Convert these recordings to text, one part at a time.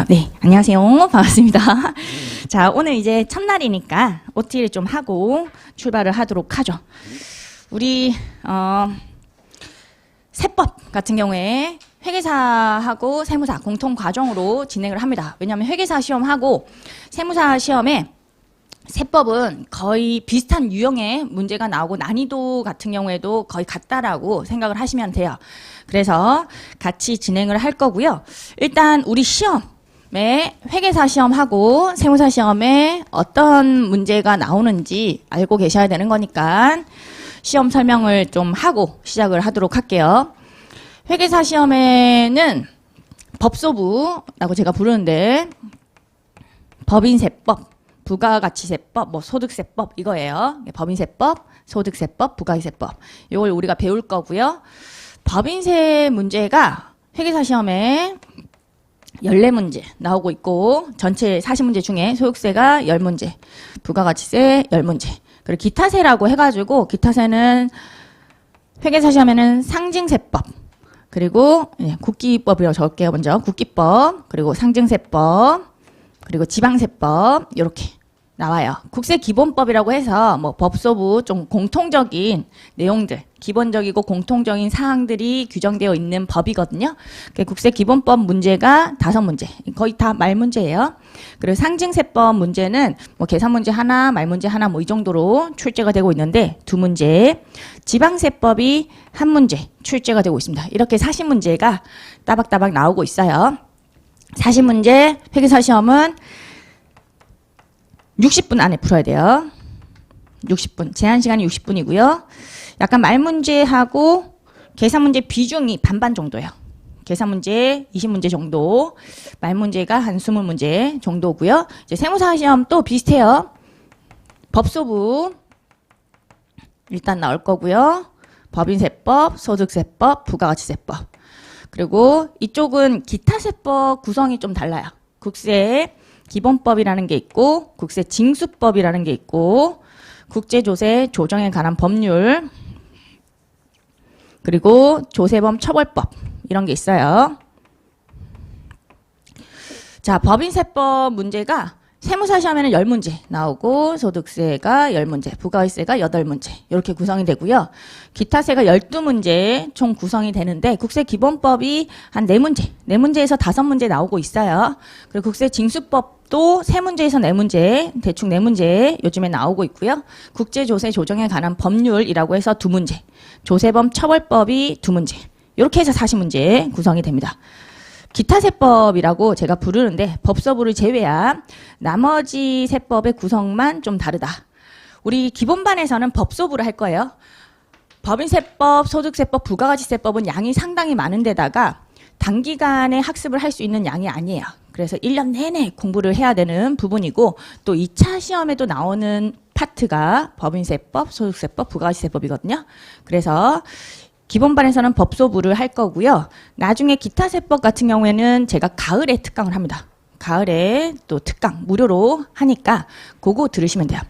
네, 안녕하세요. 반갑습니다. 자, 오늘 이제 첫날이니까 OT를 좀 하고 출발을 하도록 하죠. 우리 세법 같은 경우에 회계사하고 세무사 공통 과정으로 진행을 합니다. 왜냐하면 회계사 시험하고 세무사 시험에 세법은 거의 비슷한 유형의 문제가 나오고 난이도 같은 경우에도 거의 같다라고 생각을 하시면 돼요. 그래서 같이 진행을 할 거고요. 일단 우리 시험에 회계사 시험하고 세무사 시험에 어떤 문제가 나오는지 알고 계셔야 되는 거니까 시험 설명을 좀 하고 시작을 하도록 할게요. 회계사 시험에는 법소부라고 제가 부르는데 법인세법, 부가가치세법, 소득세법 이거예요. 법인세법, 소득세법, 부가세법. 이걸 우리가 배울 거고요. 법인세 문제가 회계사 시험에 14문제 나오고 있고 전체 40문제 중에 소득세가 10문제, 부가가치세 10문제. 그리고 기타세라고 해가지고 기타세는 회계사 시험에는 상징세법, 그리고 국기법이라고 적을게요. 먼저 국기법, 그리고 상징세법, 그리고 지방세법 이렇게 나와요. 국세기본법이라고 해서 법소부 좀 공통적인 내용들, 기본적이고 공통적인 사항들이 규정되어 있는 법이거든요. 국세기본법 문제가 5문제, 거의 다 말문제예요. 그리고 상징세법 문제는 계산문제 하나, 말문제 하나 이 정도로 출제가 되고 있는데 2문제, 지방세법이 1문제 출제가 되고 있습니다. 이렇게 40문제가 따박따박 나오고 있어요. 40문제 회계사 시험은 60분 안에 풀어야 돼요. 60분. 제한 시간이 60분이고요. 약간 말문제하고 계산문제 비중이 반반 정도예요. 계산문제 20문제 정도, 말문제가 한 20문제 정도고요. 이제 세무사 시험 또 비슷해요. 법소부 일단 나올 거고요. 법인세법, 소득세법, 부가가치세법. 그리고 이쪽은 기타세법 구성이 좀 달라요. 국세 기본법이라는 게 있고 국세 징수법이라는 게 있고 국제조세 조정에 관한 법률, 그리고 조세범 처벌법 이런 게 있어요. 자, 법인세법 문제가 세무사 시험에는 10문제 나오고 소득세가 10문제, 부가세가 8문제 이렇게 구성이 되고요. 기타세가 12문제 총 구성이 되는데 국세기본법이 한 4문제, 4문제에서 5문제 나오고 있어요. 그리고 국세징수법도 3문제에서 4문제, 대충 4문제 요즘에 나오고 있고요. 국제조세 조정에 관한 법률이라고 해서 2문제, 조세범 처벌법이 2문제 이렇게 해서 40문제 구성이 됩니다. 기타세법이라고 제가 부르는데 법소부를 제외한 나머지 세법의 구성만 좀 다르다. 우리 기본반에서는 법소부를 할 거예요. 법인세법, 소득세법, 부가가치세법은 양이 상당히 많은 데다가 단기간에 학습을 할 수 있는 양이 아니에요. 그래서 1년 내내 공부를 해야 되는 부분이고 또 2차 시험에도 나오는 파트가 법인세법, 소득세법, 부가가치세법이거든요. 그래서 기본반에서는 법소부를 할 거고요. 나중에 기타세법 같은 경우에는 제가 가을에 특강을 합니다. 가을에 또 특강 무료로 하니까 그거 들으시면 돼요.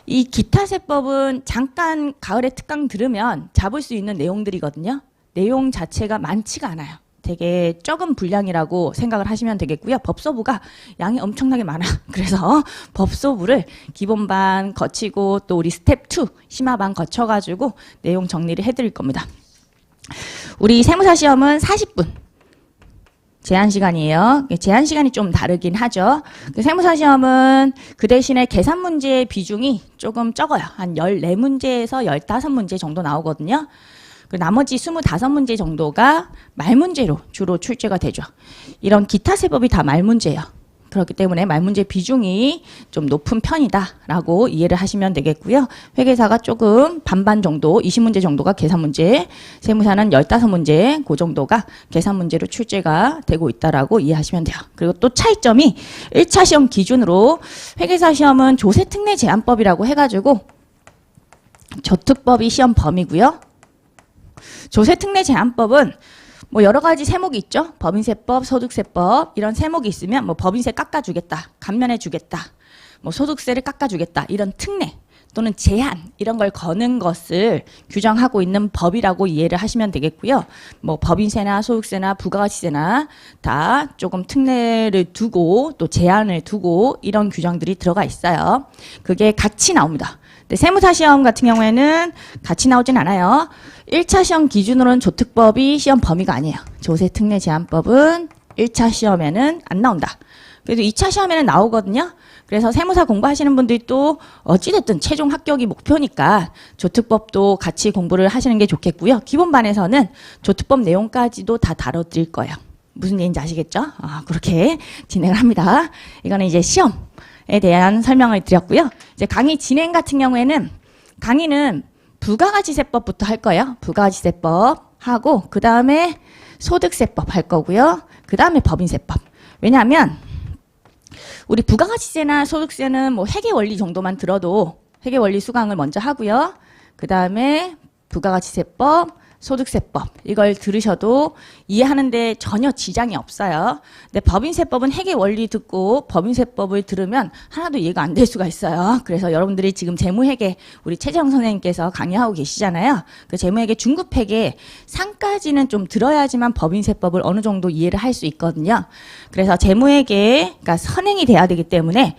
이 기타세법은 잠깐 가을에 특강 들으면 잡을 수 있는 내용들이거든요. 내용 자체가 많지가 않아요. 되게 적은 분량이라고 생각을 하시면 되겠고요. 법소부가 양이 엄청나게 많아. 그래서 법소부를 기본반 거치고 또 우리 스텝 2 심화반 거쳐가지고 내용 정리를 해드릴 겁니다. 우리 세무사 시험은 40분 제한 시간이에요. 제한 시간이 좀 다르긴 하죠. 세무사 시험은 그 대신에 계산 문제의 비중이 조금 적어요. 한 14문제에서 15문제 정도 나오거든요. 나머지 25문제 정도가 말문제로 주로 출제가 되죠. 이런 기타세법이 다 말문제예요. 그렇기 때문에 말문제 비중이 좀 높은 편이다라고 이해를 하시면 되겠고요. 회계사가 조금 반반 정도, 20문제 정도가 계산문제, 세무사는 15문제, 그 정도가 계산문제로 출제가 되고 있다라고 이해하시면 돼요. 그리고 또 차이점이 1차 시험 기준으로 회계사 시험은 조세특례 제한법이라고 해가지고 조특법이 시험 범위고요. 조세특례 제한법은 여러 가지 세목이 있죠. 법인세법, 소득세법 이런 세목이 있으면 법인세 깎아주겠다, 감면해주겠다, 소득세를 깎아주겠다 이런 특례, 또는 제한 이런 걸 거는 것을 규정하고 있는 법이라고 이해를 하시면 되겠고요. 뭐 법인세나 소득세나 부가가치세나 다 조금 특례를 두고 또 제한을 두고 이런 규정들이 들어가 있어요. 그게 같이 나옵니다. 근데 세무사 시험 같은 경우에는 같이 나오진 않아요. 1차 시험 기준으로는 조특법이 시험 범위가 아니에요. 조세특례제한법은 1차 시험에는 안 나온다. 그래도 2차 시험에는 나오거든요. 그래서 세무사 공부하시는 분들이 또 어찌됐든 최종 합격이 목표니까 조특법도 같이 공부를 하시는 게 좋겠고요. 기본반에서는 조특법 내용까지도 다 다뤄드릴 거예요. 무슨 얘기인지 아시겠죠? 그렇게 진행을 합니다. 이거는 이제 시험에 대한 설명을 드렸고요. 이제 강의 진행 같은 경우에는 강의는 부가가치세법부터 할 거예요. 부가가치세법 하고 그 다음에 소득세법 할 거고요. 그 다음에 법인세법. 왜냐하면 우리 부가가치세나 소득세는 뭐 회계원리 정도만 들어도 회계원리 수강을 먼저 하고요. 그 다음에 부가가치세법, 소득세법 이걸 들으셔도 이해하는데 전혀 지장이 없어요. 근데 법인세법은 회계원리 듣고 법인세법을 들으면 하나도 이해가 안 될 수가 있어요. 그래서 여러분들이 지금 재무회계 우리 최재형 선생님께서 강의하고 계시잖아요. 그 재무회계 중급회계 상까지는 좀 들어야지만 법인세법을 어느 정도 이해를 할 수 있거든요. 그래서 재무회계가 선행이 돼야 되기 때문에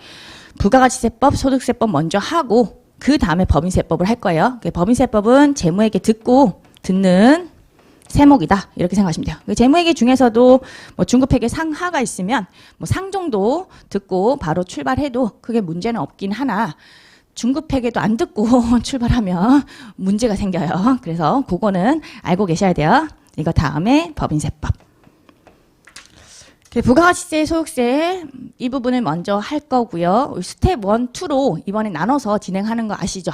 부가가치세법, 소득세법 먼저 하고 그 다음에 법인세법을 할 거예요. 법인세법은 재무회계 듣는 세목이다 이렇게 생각하시면 돼요. 재무회계 중에서도 뭐 중급회계 상하가 있으면 뭐 상 정도 듣고 바로 출발해도 크게 문제는 없긴 하나 중급회계도 안 듣고 출발하면 문제가 생겨요. 그래서 그거는 알고 계셔야 돼요. 이거 다음에 법인세법. 부가가치세, 소득세 이 부분을 먼저 할 거고요. 스텝 1, 2로 이번에 나눠서 진행하는 거 아시죠?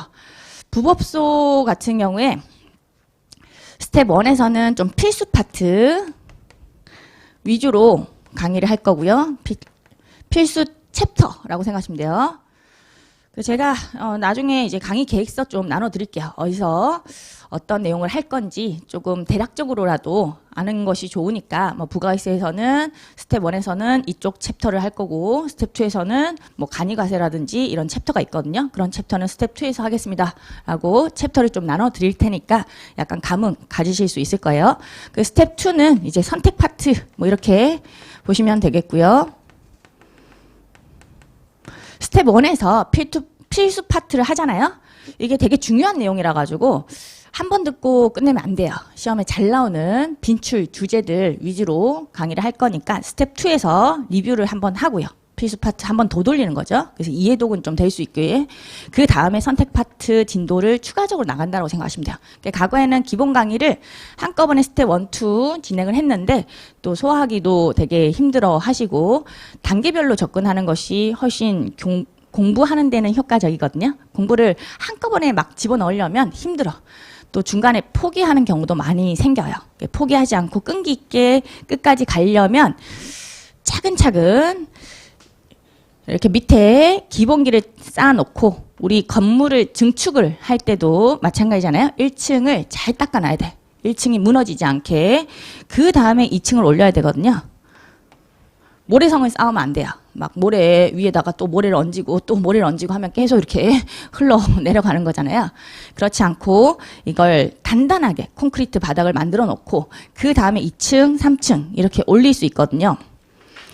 부법소 같은 경우에 스텝 1에서는 좀 필수 파트 위주로 강의를 할 거고요. 필수 챕터라고 생각하시면 돼요. 제가 나중에 이제 강의 계획서 좀 나눠드릴게요. 어디서 어떤 내용을 할 건지 조금 대략적으로라도 아는 것이 좋으니까 뭐 부가가치세에서는 스텝 1에서는 이쪽 챕터를 할 거고 스텝 2에서는 뭐 간이과세라든지 이런 챕터가 있거든요. 그런 챕터는 스텝 2에서 하겠습니다. 라고 챕터를 좀 나눠드릴 테니까 약간 감흥 가지실 수 있을 거예요. 그 스텝 2는 이제 선택 파트 뭐 이렇게 보시면 되겠고요. 스텝 1에서 필수 파트를 하잖아요. 이게 되게 중요한 내용이라 가지고 한 번 듣고 끝내면 안 돼요. 시험에 잘 나오는 빈출 주제들 위주로 강의를 할 거니까 스텝 2에서 리뷰를 한번 하고요. 필수 파트 한 번 더 돌리는 거죠. 그래서 이해도는 좀 될 수 있게 그 다음에 선택 파트 진도를 추가적으로 나간다고 생각하시면 돼요. 그러니까 과거에는 기본 강의를 한꺼번에 스텝 1, 2 진행을 했는데 또 소화하기도 되게 힘들어 하시고 단계별로 접근하는 것이 훨씬 공부하는 데는 효과적이거든요. 공부를 한꺼번에 막 집어넣으려면 힘들어. 또 중간에 포기하는 경우도 많이 생겨요. 포기하지 않고 끈기 있게 끝까지 가려면 차근차근 이렇게 밑에 기본기를 쌓아놓고 우리 건물을 증축을 할 때도 마찬가지잖아요. 1층을 잘 닦아놔야 돼. 1층이 무너지지 않게. 그 다음에 2층을 올려야 되거든요. 모래성을 쌓으면 안 돼요. 막 모래 위에다가 또 모래를 얹고 또 모래를 얹고 하면 계속 이렇게 흘러 내려가는 거잖아요. 그렇지 않고 이걸 단단하게 콘크리트 바닥을 만들어 놓고 그 다음에 2층, 3층 이렇게 올릴 수 있거든요.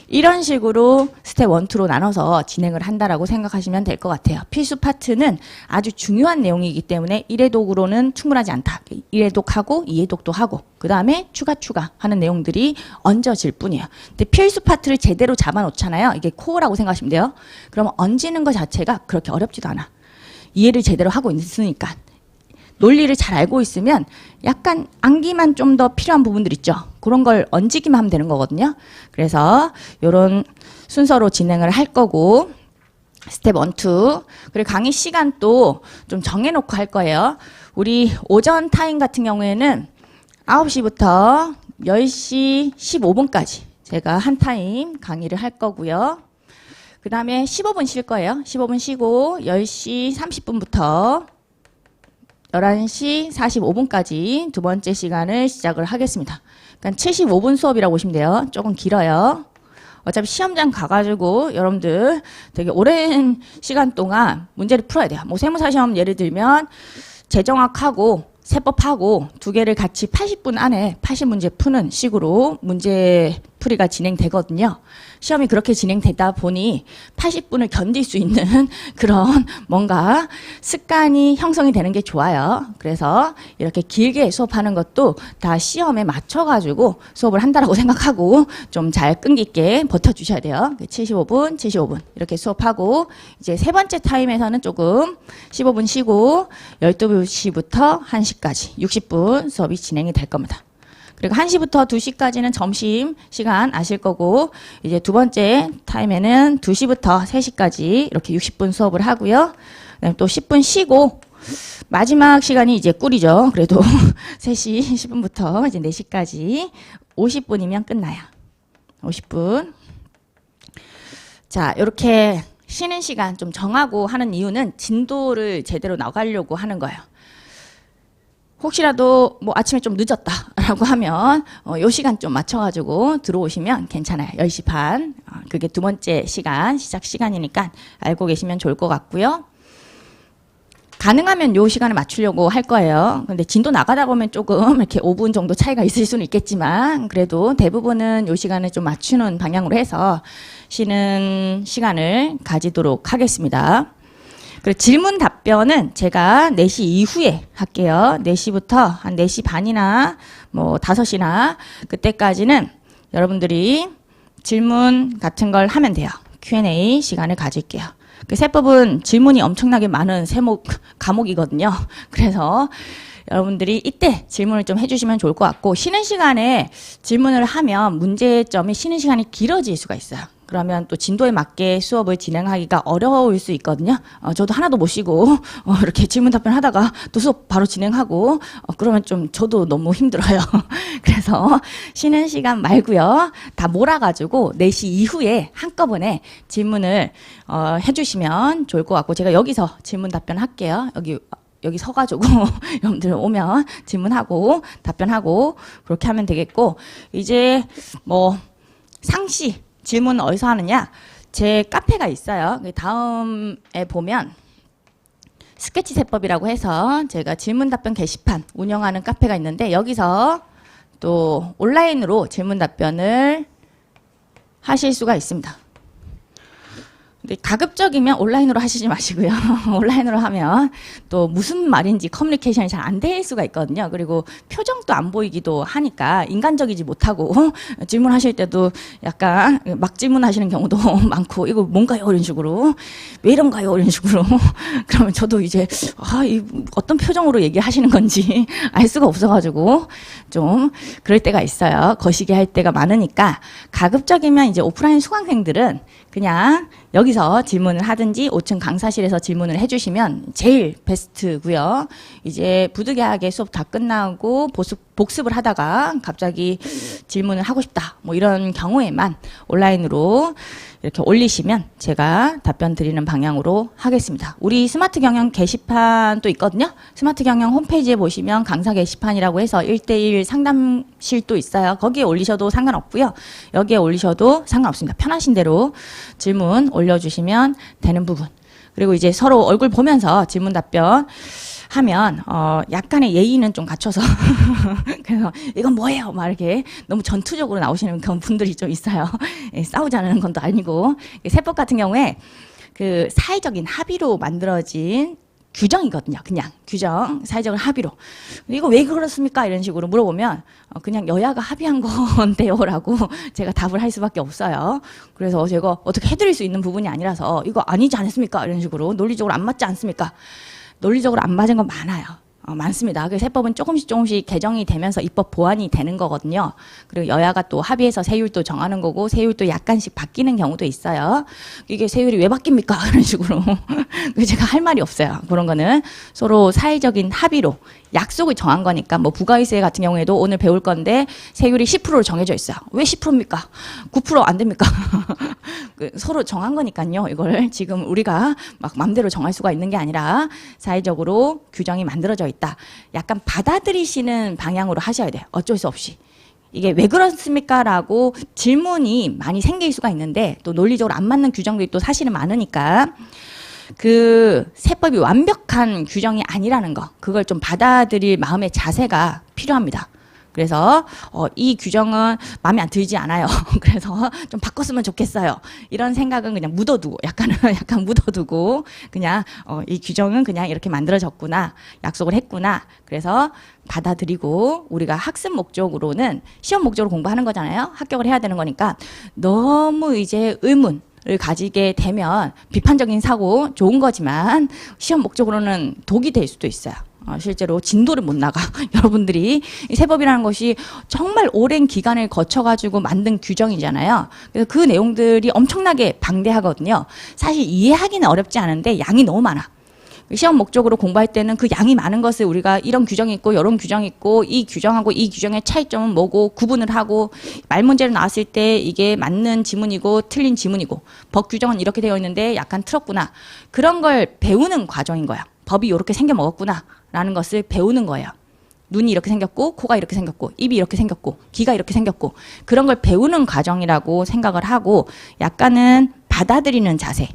이런 식으로 스텝 1, 2로 나눠서 진행을 한다라고 생각하시면 될 것 같아요. 필수 파트는 아주 중요한 내용이기 때문에 1회독으로는 충분하지 않다. 1회독하고 2회독도 하고 그 다음에 추가 하는 내용들이 얹어질 뿐이에요. 근데 필수 파트를 제대로 잡아놓잖아요. 이게 코어라고 생각하시면 돼요. 그러면 얹는 것 자체가 그렇게 어렵지도 않아. 이해를 제대로 하고 있으니까. 논리를 잘 알고 있으면 약간 암기만 좀 더 필요한 부분들 있죠. 그런 걸 얹기만 하면 되는 거거든요. 그래서 이런 순서로 진행을 할 거고 스텝 1, 2 그리고 강의 시간도 좀 정해놓고 할 거예요. 우리 오전 타임 같은 경우에는 9시부터 10시 15분까지 제가 한 타임 강의를 할 거고요. 그 다음에 15분 쉴 거예요. 15분 쉬고 10시 30분부터 11시 45분까지 두 번째 시간을 시작을 하겠습니다. 그러니까 75분 수업이라고 보시면 돼요. 조금 길어요. 어차피 시험장 가가지고 여러분들 되게 오랜 시간 동안 문제를 풀어야 돼요. 뭐 세무사 시험 예를 들면 재정학하고 세법하고 두 개를 같이 80분 안에 80문제 푸는 식으로 문제 풀이가 진행되거든요. 시험이 그렇게 진행되다 보니 80분을 견딜 수 있는 그런 뭔가 습관이 형성이 되는 게 좋아요. 그래서 이렇게 길게 수업하는 것도 다 시험에 맞춰가지고 수업을 한다라고 생각하고 좀 잘 끈기 있게 버텨주셔야 돼요. 75분, 75분 이렇게 수업하고 이제 세 번째 타임에서는 조금 15분 쉬고 12시부터 1시까지 60분 수업이 진행이 될 겁니다. 그리고 1시부터 2시까지는 점심 시간 아실 거고 이제 두 번째 타임에는 2시부터 3시까지 이렇게 60분 수업을 하고요. 그다음에 또 10분 쉬고 마지막 시간이 이제 꿀이죠. 그래도 3시 10분부터 이제 4시까지 50분이면 끝나요. 50분. 자, 이렇게 쉬는 시간 좀 정하고 하는 이유는 진도를 제대로 나가려고 하는 거예요. 혹시라도 뭐 아침에 좀 늦었다라고 하면 요 시간 좀 맞춰가지고 들어오시면 괜찮아요. 10시 반. 그게 두 번째 시간, 시작 시간이니까 알고 계시면 좋을 것 같고요. 가능하면 요 시간을 맞추려고 할 거예요. 근데 진도 나가다 보면 조금 이렇게 5분 정도 차이가 있을 수는 있겠지만 그래도 대부분은 요 시간을 좀 맞추는 방향으로 해서 쉬는 시간을 가지도록 하겠습니다. 그리고 질문 답변은 제가 4시 이후에 할게요. 4시부터 한 4시 반이나 뭐 5시나 그때까지는 여러분들이 질문 같은 걸 하면 돼요. Q&A 시간을 가질게요. 그 세법은 질문이 엄청나게 많은 과목이거든요. 그래서 여러분들이 이때 질문을 좀 해주시면 좋을 것 같고 쉬는 시간에 질문을 하면 문제점이 쉬는 시간이 길어질 수가 있어요. 그러면 또 진도에 맞게 수업을 진행하기가 어려울 수 있거든요. 저도 하나도 못 쉬고 이렇게 질문 답변 하다가 또 수업 바로 진행하고 그러면 좀 저도 너무 힘들어요. 그래서 쉬는 시간 말고요. 다 몰아가지고 4시 이후에 한꺼번에 질문을 해주시면 좋을 것 같고 제가 여기서 질문 답변 할게요. 여기 서가지고 여러분들 오면 질문하고 답변하고 그렇게 하면 되겠고 이제 뭐 상시 질문 어디서 하느냐? 제 카페가 있어요. 다음에 보면 스케치 세법이라고 해서 제가 질문 답변 게시판 운영하는 카페가 있는데 여기서 또 온라인으로 질문 답변을 하실 수가 있습니다. 근데 가급적이면 온라인으로 하시지 마시고요. 온라인으로 하면 또 무슨 말인지 커뮤니케이션이 잘 안 될 수가 있거든요. 그리고 표정도 안 보이기도 하니까 인간적이지 못하고 질문하실 때도 약간 막 질문하시는 경우도 많고 이거 뭔가요? 이런 식으로 왜 이런가요? 이런 식으로 그러면 저도 이제 어떤 표정으로 얘기하시는 건지 알 수가 없어가지고 좀 그럴 때가 있어요. 거시기 할 때가 많으니까 가급적이면 이제 오프라인 수강생들은 그냥 여기서 질문을 하든지 5층 강사실에서 질문을 해주시면 제일 베스트고요. 이제 부득이하게 수업 다 끝나고 복습을 하다가 갑자기 질문을 하고 싶다. 뭐 이런 경우에만 온라인으로 이렇게 올리시면 제가 답변 드리는 방향으로 하겠습니다. 우리 스마트 경영 게시판도 있거든요. 스마트 경영 홈페이지에 보시면 강사 게시판이라고 해서 1대1 상담실도 있어요. 거기에 올리셔도 상관없고요. 여기에 올리셔도 상관없습니다. 편하신 대로 질문 올려주시면 되는 부분. 그리고 이제 서로 얼굴 보면서 질문 답변 하면 약간의 예의는 좀 갖춰서 그래서 이건 뭐예요? 막 이렇게 너무 전투적으로 나오시는 그런 분들이 좀 있어요. 싸우자는 건 또 아니고 세법 같은 경우에 그 사회적인 합의로 만들어진 규정이거든요. 그냥 규정, 사회적 합의로. 이거 왜 그렇습니까? 이런 식으로 물어보면 그냥 여야가 합의한 건데요라고 제가 답을 할 수밖에 없어요. 그래서 제가 어떻게 해드릴 수 있는 부분이 아니라서 이거 아니지 않습니까? 이런 식으로 논리적으로 안 맞지 않습니까? 논리적으로 안 맞은 건 많아요. 많습니다. 그 세법은 조금씩 개정이 되면서 입법 보완이 되는 거거든요. 그리고 여야가 또 합의해서 세율도 정하는 거고 세율도 약간씩 바뀌는 경우도 있어요. 이게 세율이 왜 바뀝니까? 이런 식으로. 제가 할 말이 없어요. 그런 거는 서로 사회적인 합의로 약속을 정한 거니까 뭐 부가이세 같은 경우에도 오늘 배울 건데 세율이 10%로 정해져 있어요. 왜 10%입니까? 9% 안 됩니까? 서로 정한 거니까요. 이걸 지금 우리가 막 맘대로 정할 수가 있는 게 아니라 사회적으로 규정이 만들어져 있다. 약간 받아들이시는 방향으로 하셔야 돼요. 어쩔 수 없이. 이게 왜 그렇습니까? 라고 질문이 많이 생길 수가 있는데 또 논리적으로 안 맞는 규정들이 또 사실은 많으니까 그 세법이 완벽한 규정이 아니라는 거, 그걸 좀 받아들일 마음의 자세가 필요합니다. 그래서 이 규정은 마음에 안 들지 않아요. 그래서 좀 바꿨으면 좋겠어요. 이런 생각은 그냥 묻어두고 약간 묻어두고 그냥 이 규정은 그냥 이렇게 만들어졌구나, 약속을 했구나. 그래서 받아들이고 우리가 학습 목적으로는 시험 목적으로 공부하는 거잖아요. 합격을 해야 되는 거니까 너무 이제 의문 을 가지게 되면 비판적인 사고 좋은 거지만 시험 목적으로는 독이 될 수도 있어요. 실제로 진도를 못 나가. 여러분들이 이 세법이라는 것이 정말 오랜 기간을 거쳐가지고 만든 규정이잖아요. 그래서 그 내용들이 엄청나게 방대하거든요. 사실 이해하기는 어렵지 않은데 양이 너무 많아. 시험 목적으로 공부할 때는 그 양이 많은 것을 우리가 이런 규정이 있고 이런 규정이 있고 이 규정하고 이 규정의 차이점은 뭐고 구분을 하고 말 문제로 나왔을 때 이게 맞는 지문이고 틀린 지문이고 법 규정은 이렇게 되어 있는데 약간 틀었구나. 그런 걸 배우는 과정인 거야. 법이 이렇게 생겨 먹었구나 라는 것을 배우는 거예요. 눈이 이렇게 생겼고 코가 이렇게 생겼고 입이 이렇게 생겼고 귀가 이렇게 생겼고 그런 걸 배우는 과정이라고 생각을 하고 약간은 받아들이는 자세.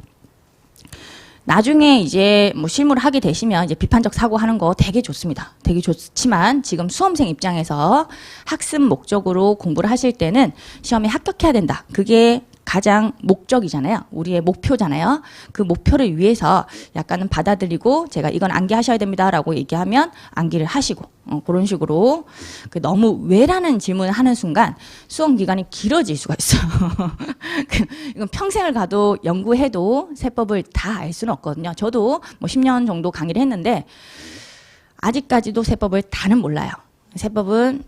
나중에 이제 뭐 실무를 하게 되시면 이제 비판적 사고하는 거 되게 좋습니다. 되게 좋지만 지금 수험생 입장에서 학습 목적으로 공부를 하실 때는 시험에 합격해야 된다. 그게 가장 목적이잖아요. 우리의 목표잖아요. 그 목표를 위해서 약간은 받아들이고 제가 이건 암기하셔야 됩니다라고 얘기하면 암기를 하시고 그런 식으로 너무 왜라는 질문을 하는 순간 수험 기간이 길어질 수가 있어요. 이건 평생을 가도 연구해도 세법을 다 알 수는 없거든요. 저도 뭐 10년 정도 강의를 했는데 아직까지도 세법을 다는 몰라요. 세법은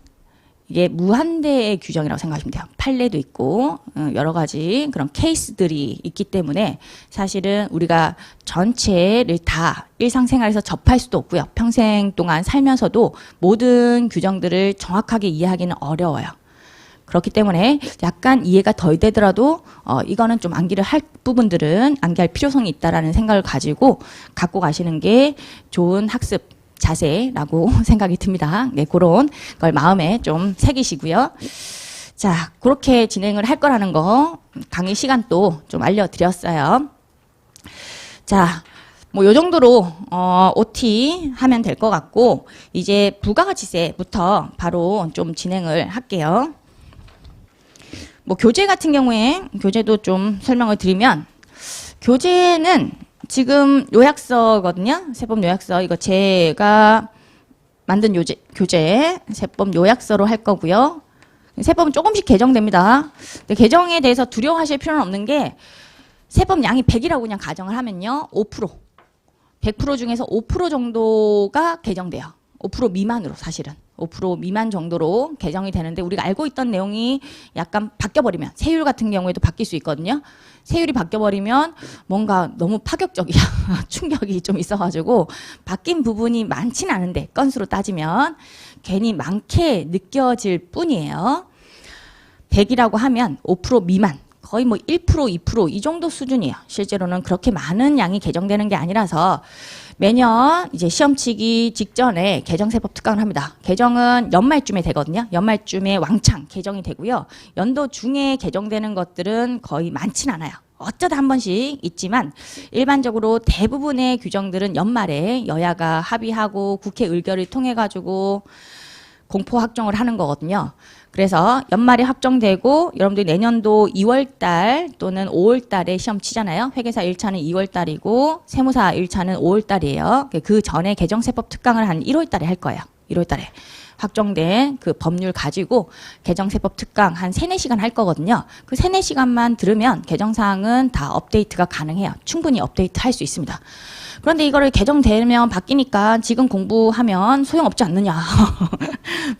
이게 무한대의 규정이라고 생각하시면 돼요. 판례도 있고 여러 가지 그런 케이스들이 있기 때문에 사실은 우리가 전체를 다 일상생활에서 접할 수도 없고요. 평생 동안 살면서도 모든 규정들을 정확하게 이해하기는 어려워요. 그렇기 때문에 약간 이해가 덜 되더라도 이거는 좀 암기를 할 부분들은 암기할 필요성이 있다라는 생각을 가지고 갖고 가시는 게 좋은 학습 자세라고 생각이 듭니다. 네, 그런 걸 마음에 좀 새기시고요. 자, 그렇게 진행을 할 거라는 거 강의 시간도 좀 알려드렸어요. 자, 뭐 요 정도로 OT 하면 될 것 같고 이제 부가가치세부터 바로 좀 진행을 할게요. 뭐 교재 같은 경우에 교재도 좀 설명을 드리면 교재는 지금 요약서거든요. 세법 요약서. 이거 제가 만든 교재 세법 요약서로 할 거고요. 세법은 조금씩 개정됩니다. 근데 개정에 대해서 두려워하실 필요는 없는 게 세법 양이 100이라고 그냥 가정을 하면요. 5%. 100% 중에서 5% 정도가 개정돼요. 5% 미만으로 사실은. 5% 미만 정도로 개정이 되는데 우리가 알고 있던 내용이 약간 바뀌어버리면 세율 같은 경우에도 바뀔 수 있거든요. 세율이 바뀌어버리면 뭔가 너무 파격적이야. 충격이 좀 있어가지고 바뀐 부분이 많지는 않은데 건수로 따지면 괜히 많게 느껴질 뿐이에요. 100이라고 하면 5% 미만. 거의 뭐 1%, 2% 이 정도 수준이에요. 실제로는 그렇게 많은 양이 개정되는 게 아니라서 매년 이제 시험 치기 직전에 개정세법 특강을 합니다. 개정은 연말쯤에 되거든요. 연말쯤에 왕창 개정이 되고요. 연도 중에 개정되는 것들은 거의 많진 않아요. 어쩌다 한 번씩 있지만 일반적으로 대부분의 규정들은 연말에 여야가 합의하고 국회 의결을 통해 가지고 공포 확정을 하는 거거든요. 그래서 연말에 확정되고 여러분들이 내년도 2월달 또는 5월달에 시험 치잖아요. 회계사 1차는 2월달이고 세무사 1차는 5월달이에요. 그 전에 개정세법 특강을 한 1월달에 할 거예요. 1월달에. 확정된 그 법률 가지고 개정세법 특강 한 3, 4시간 할 거거든요. 그 3, 4시간만 들으면 개정사항은 다 업데이트가 가능해요. 충분히 업데이트 할 수 있습니다. 그런데 이거를 개정되면 바뀌니까 지금 공부하면 소용없지 않느냐.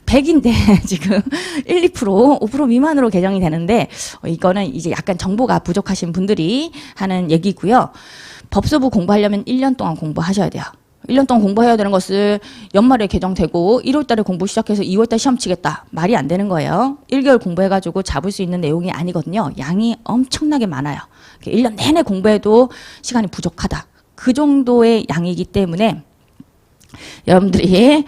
100인데 지금 1, 2%, 5% 미만으로 개정이 되는데 이거는 이제 약간 정보가 부족하신 분들이 하는 얘기고요. 법소부 공부하려면 1년 동안 공부하셔야 돼요. 1년 동안 공부해야 되는 것을 연말에 개정되고 1월 달에 공부 시작해서 2월 달 시험 치겠다. 말이 안 되는 거예요. 1개월 공부해가지고 잡을 수 있는 내용이 아니거든요. 양이 엄청나게 많아요. 1년 내내 공부해도 시간이 부족하다. 그 정도의 양이기 때문에 여러분들이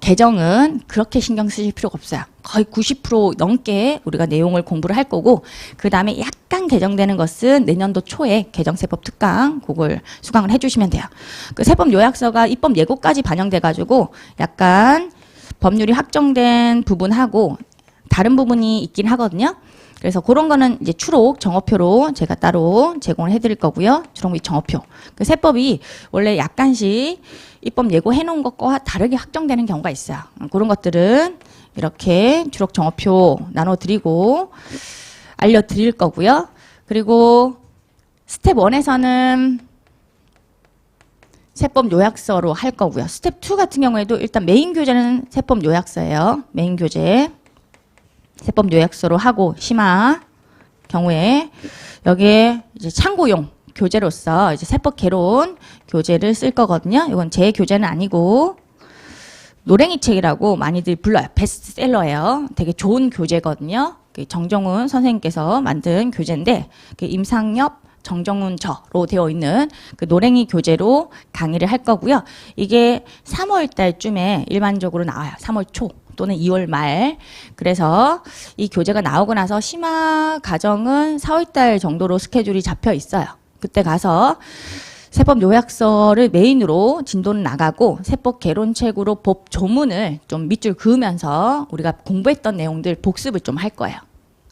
개정은 그렇게 신경 쓰실 필요가 없어요. 거의 90% 넘게 우리가 내용을 공부를 할 거고, 그 다음에 약간 개정되는 것은 내년도 초에 개정세법 특강 그걸 수강을 해주시면 돼요. 그 세법 요약서가 입법 예고까지 반영돼가지고 약간 법률이 확정된 부분하고 다른 부분이 있긴 하거든요. 그래서 그런 거는 이제 추록 정어표로 제가 따로 제공을 해드릴 거고요. 추록 및 정어표. 그 세법이 원래 약간씩 입법 예고 해놓은 것과 다르게 확정되는 경우가 있어요. 그런 것들은 이렇게 추록 정어표 나눠드리고 알려드릴 거고요. 그리고 스텝 1에서는 세법 요약서로 할 거고요. 스텝 2 같은 경우에도 일단 메인 교재는 세법 요약서예요. 메인 교재. 세법 요약서로 하고 심화 경우에 여기에 이제 참고용 교재로서 이제 세법 개론 교재를 쓸 거거든요. 이건 제 교재는 아니고 노랭이 책이라고 많이들 불러요. 베스트셀러예요. 되게 좋은 교재거든요. 정정훈 선생님께서 만든 교재인데 임상엽 정정훈 저로 되어 있는 그 노랭이 교재로 강의를 할 거고요. 이게 3월 달쯤에 일반적으로 나와요. 3월 초 또는 2월 말. 그래서 이 교재가 나오고 나서 심화 과정은 4월 달 정도로 스케줄이 잡혀 있어요. 그때 가서 세법 요약서를 메인으로 진도는 나가고 세법 개론책으로 법 조문을 좀 밑줄 그으면서 우리가 공부했던 내용들 복습을 좀 할 거예요.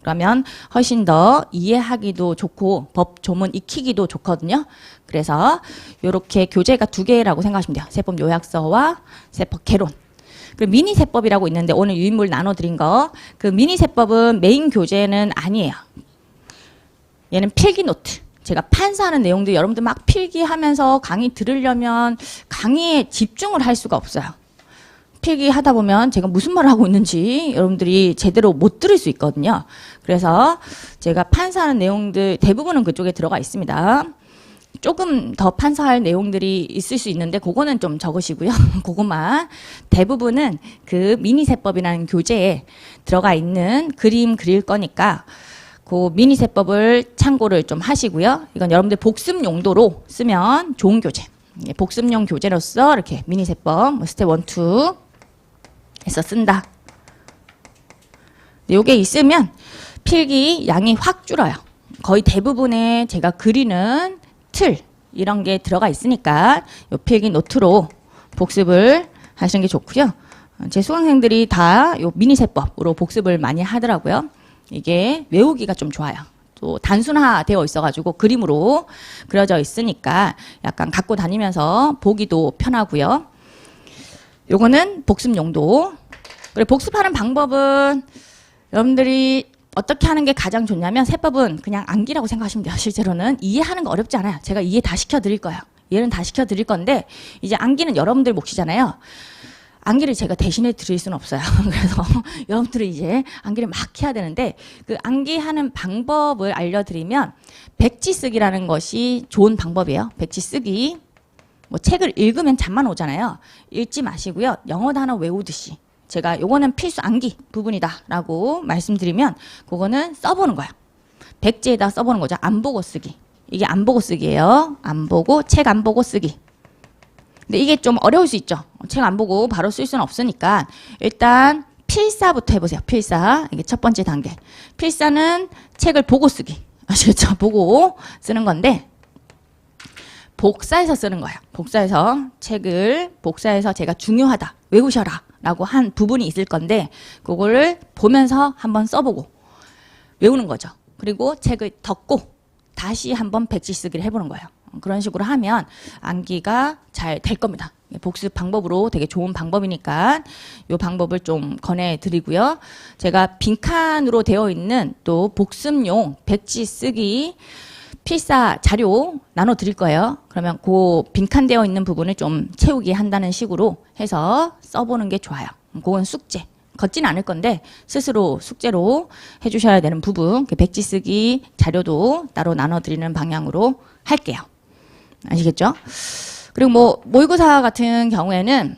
그러면 훨씬 더 이해하기도 좋고 법 조문 익히기도 좋거든요. 그래서 이렇게 교재가 2개라고 생각하시면 돼요. 세법 요약서와 세법 개론. 그리고 미니 세법이라고 있는데 오늘 유인물 나눠드린 거, 그 미니 세법은 메인 교재는 아니에요. 얘는 필기 노트. 제가 판사하는 내용도 여러분들 막 필기하면서 강의 들으려면 강의에 집중을 할 수가 없어요. 필기하다 보면 제가 무슨 말을 하고 있는지 여러분들이 제대로 못 들을 수 있거든요. 그래서 제가 판사하는 내용들 대부분은 그쪽에 들어가 있습니다. 조금 더 판사할 내용들이 있을 수 있는데 그거는 좀 적으시고요. 그것만. 대부분은 그 미니 세법이라는 교재에 들어가 있는 그림 그릴 거니까 그 미니 세법을 참고를 좀 하시고요. 이건 여러분들 복습 용도로 쓰면 좋은 교재. 복습용 교재로서 이렇게 미니 세법 스텝 1, 2에서 쓴다. 요게 있으면 필기 양이 확 줄어요. 거의 대부분의 제가 그리는 틀 이런 게 들어가 있으니까 요 필기 노트로 복습을 하시는 게 좋고요. 제 수강생들이 다 요 미니 세법으로 복습을 많이 하더라고요. 이게 외우기가 좀 좋아요. 또 단순화되어 있어가지고 그림으로 그려져 있으니까 약간 갖고 다니면서 보기도 편하고요. 요거는 복습 용도. 그리고 복습하는 방법은 여러분들이 어떻게 하는 게 가장 좋냐면 세법은 그냥 암기라고 생각하시면 돼요. 실제로는 이해하는 거 어렵지 않아요. 제가 이해 다 시켜드릴 거예요. 이해는 다 시켜드릴 건데 이제 암기는 여러분들 몫이잖아요. 암기를 제가 대신해 드릴 수는 없어요. 그래서 여러분들이 이제 암기를 막 해야 되는데 그 암기하는 방법을 알려드리면 백지 쓰기라는 것이 좋은 방법이에요. 백지 쓰기. 뭐 책을 읽으면 잠만 오잖아요. 읽지 마시고요. 영어 단어 외우듯이. 제가 요거는 필수 암기 부분이다라고 말씀드리면 그거는 써보는 거예요. 백지에다 써보는 거죠. 안 보고 쓰기. 이게 안 보고 쓰기예요. 안 보고 책 안 보고 쓰기. 근데 이게 좀 어려울 수 있죠. 책 안 보고 바로 쓸 수는 없으니까 일단 필사부터 해보세요. 필사. 이게 첫 번째 단계. 필사는 책을 보고 쓰기. 아시겠죠? 보고 쓰는 건데 복사해서 쓰는 거예요. 복사해서 책을 복사해서 제가 중요하다. 외우셔라. 라고 한 부분이 있을 건데 그거를 보면서 한번 써보고 외우는 거죠. 그리고 책을 덮고 다시 한번 백지 쓰기를 해보는 거예요. 그런 식으로 하면 암기가 잘 될 겁니다. 복습 방법으로 되게 좋은 방법이니까 이 방법을 좀 권해드리고요. 제가 빈칸으로 되어 있는 또 복습용 백지 쓰기 필사 자료 나눠드릴 거예요. 그러면 그 빈칸되어 있는 부분을 좀 채우게 한다는 식으로 해서 써보는 게 좋아요. 그건 숙제. 걷지는 않을 건데 스스로 숙제로 해주셔야 되는 부분 백지 쓰기 자료도 따로 나눠드리는 방향으로 할게요. 아시겠죠? 그리고 뭐 모의고사 같은 경우에는